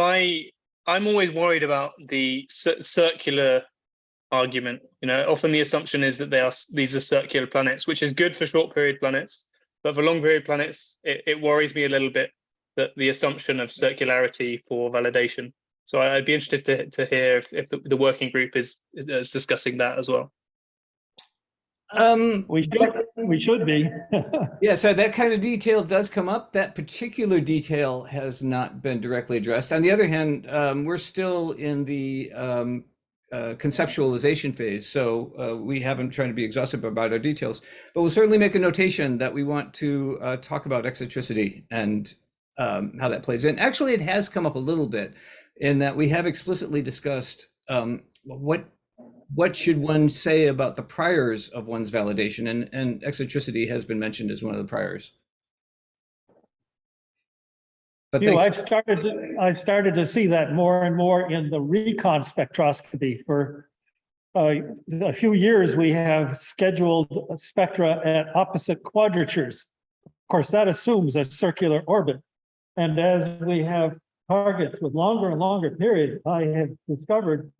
I'm always worried about the circular argument. You know, often the assumption is that these are circular planets, which is good for short period planets, but for long period planets, it worries me a little bit that the assumption of circularity for validation. So I'd be interested to hear if the working group is discussing that as well. We should be. Yeah, so that kind of detail does come up. That particular detail has not been directly addressed. On the other hand, we're still in the conceptualization phase, so we haven't tried to be exhaustive about our details, but we'll certainly make a notation that we want to talk about eccentricity and how that plays in. Actually, it has come up a little bit in that we have explicitly discussed what should one say about the priors of one's validation, and eccentricity has been mentioned as one of the priors. But I've started to see that more and more in the recon spectroscopy. For a few years, we have scheduled spectra at opposite quadratures. Of course, that assumes a circular orbit. And as we have targets with longer and longer periods, I have discovered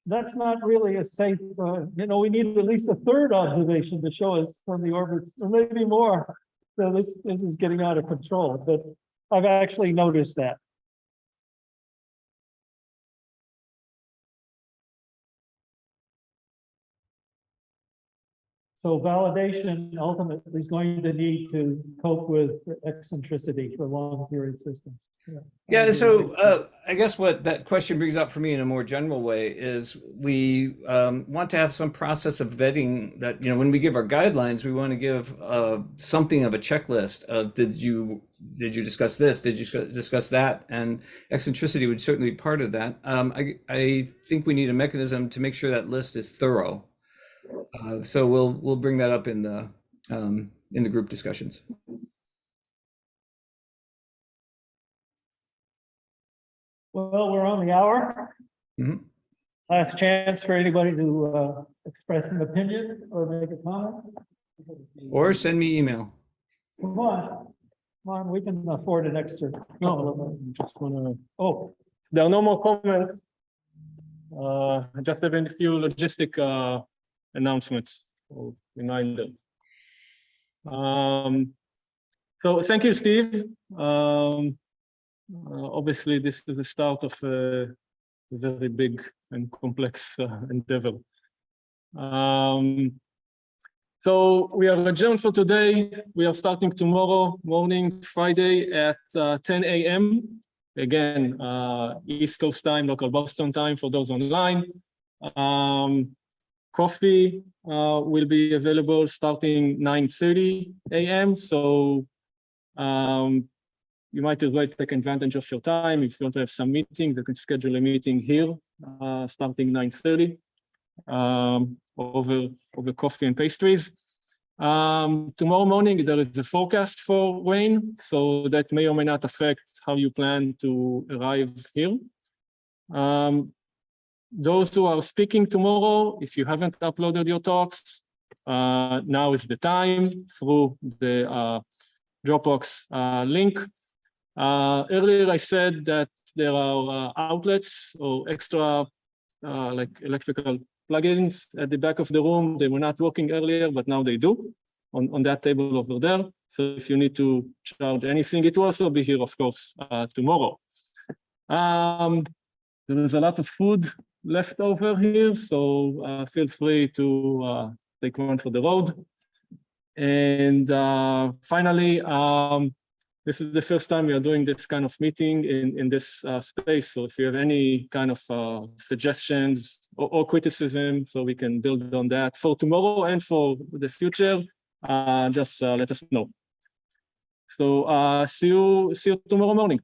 that's not really a safe, we need at least a third observation to show us from the orbits, or maybe more. So this is getting out of control, but I've actually noticed that. So validation ultimately is going to need to cope with eccentricity for long period systems. Yeah, so I guess what that question brings up for me in a more general way is we want to have some process of vetting that, when we give our guidelines, we want to give something of a checklist of did you discuss this? Did you discuss that? And eccentricity would certainly be part of that. I think we need a mechanism to make sure that list is thorough. So we'll bring that up in the group discussions. Well, we're on the hour. Mm-hmm. Last chance for anybody to express an opinion or make a comment. Or send me email. Come on, we can afford an extra. No, just want to. There are no more comments. Just have a few logistic announcements or reminders. So thank you, Steve. Obviously, this is the start of a very big and complex endeavor. So we are adjourned for today. We are starting tomorrow morning, Friday at 10 a.m. Again, East Coast time, local Boston time for those online. Coffee will be available starting 9:30 a.m. So you might as well take advantage of your time. If you want to have some meeting, you can schedule a meeting here, starting 9:30, over coffee and pastries. Tomorrow morning, there is a forecast for rain, so that may or may not affect how you plan to arrive here. Those who are speaking tomorrow, if you haven't uploaded your talks, now is the time through the Dropbox link. Earlier I said that there are outlets or extra like electrical plugins at the back of the room. They were not working earlier, but now they do on that table over there. So if you need to charge anything, it will also be here, of course, tomorrow. There's a lot of food left over here, so feel free to take one for the road. And finally, this is the first time we are doing this kind of meeting in this space. So if you have any kind of suggestions or criticism, so we can build on that for tomorrow and for the future, just let us know. So see you tomorrow morning.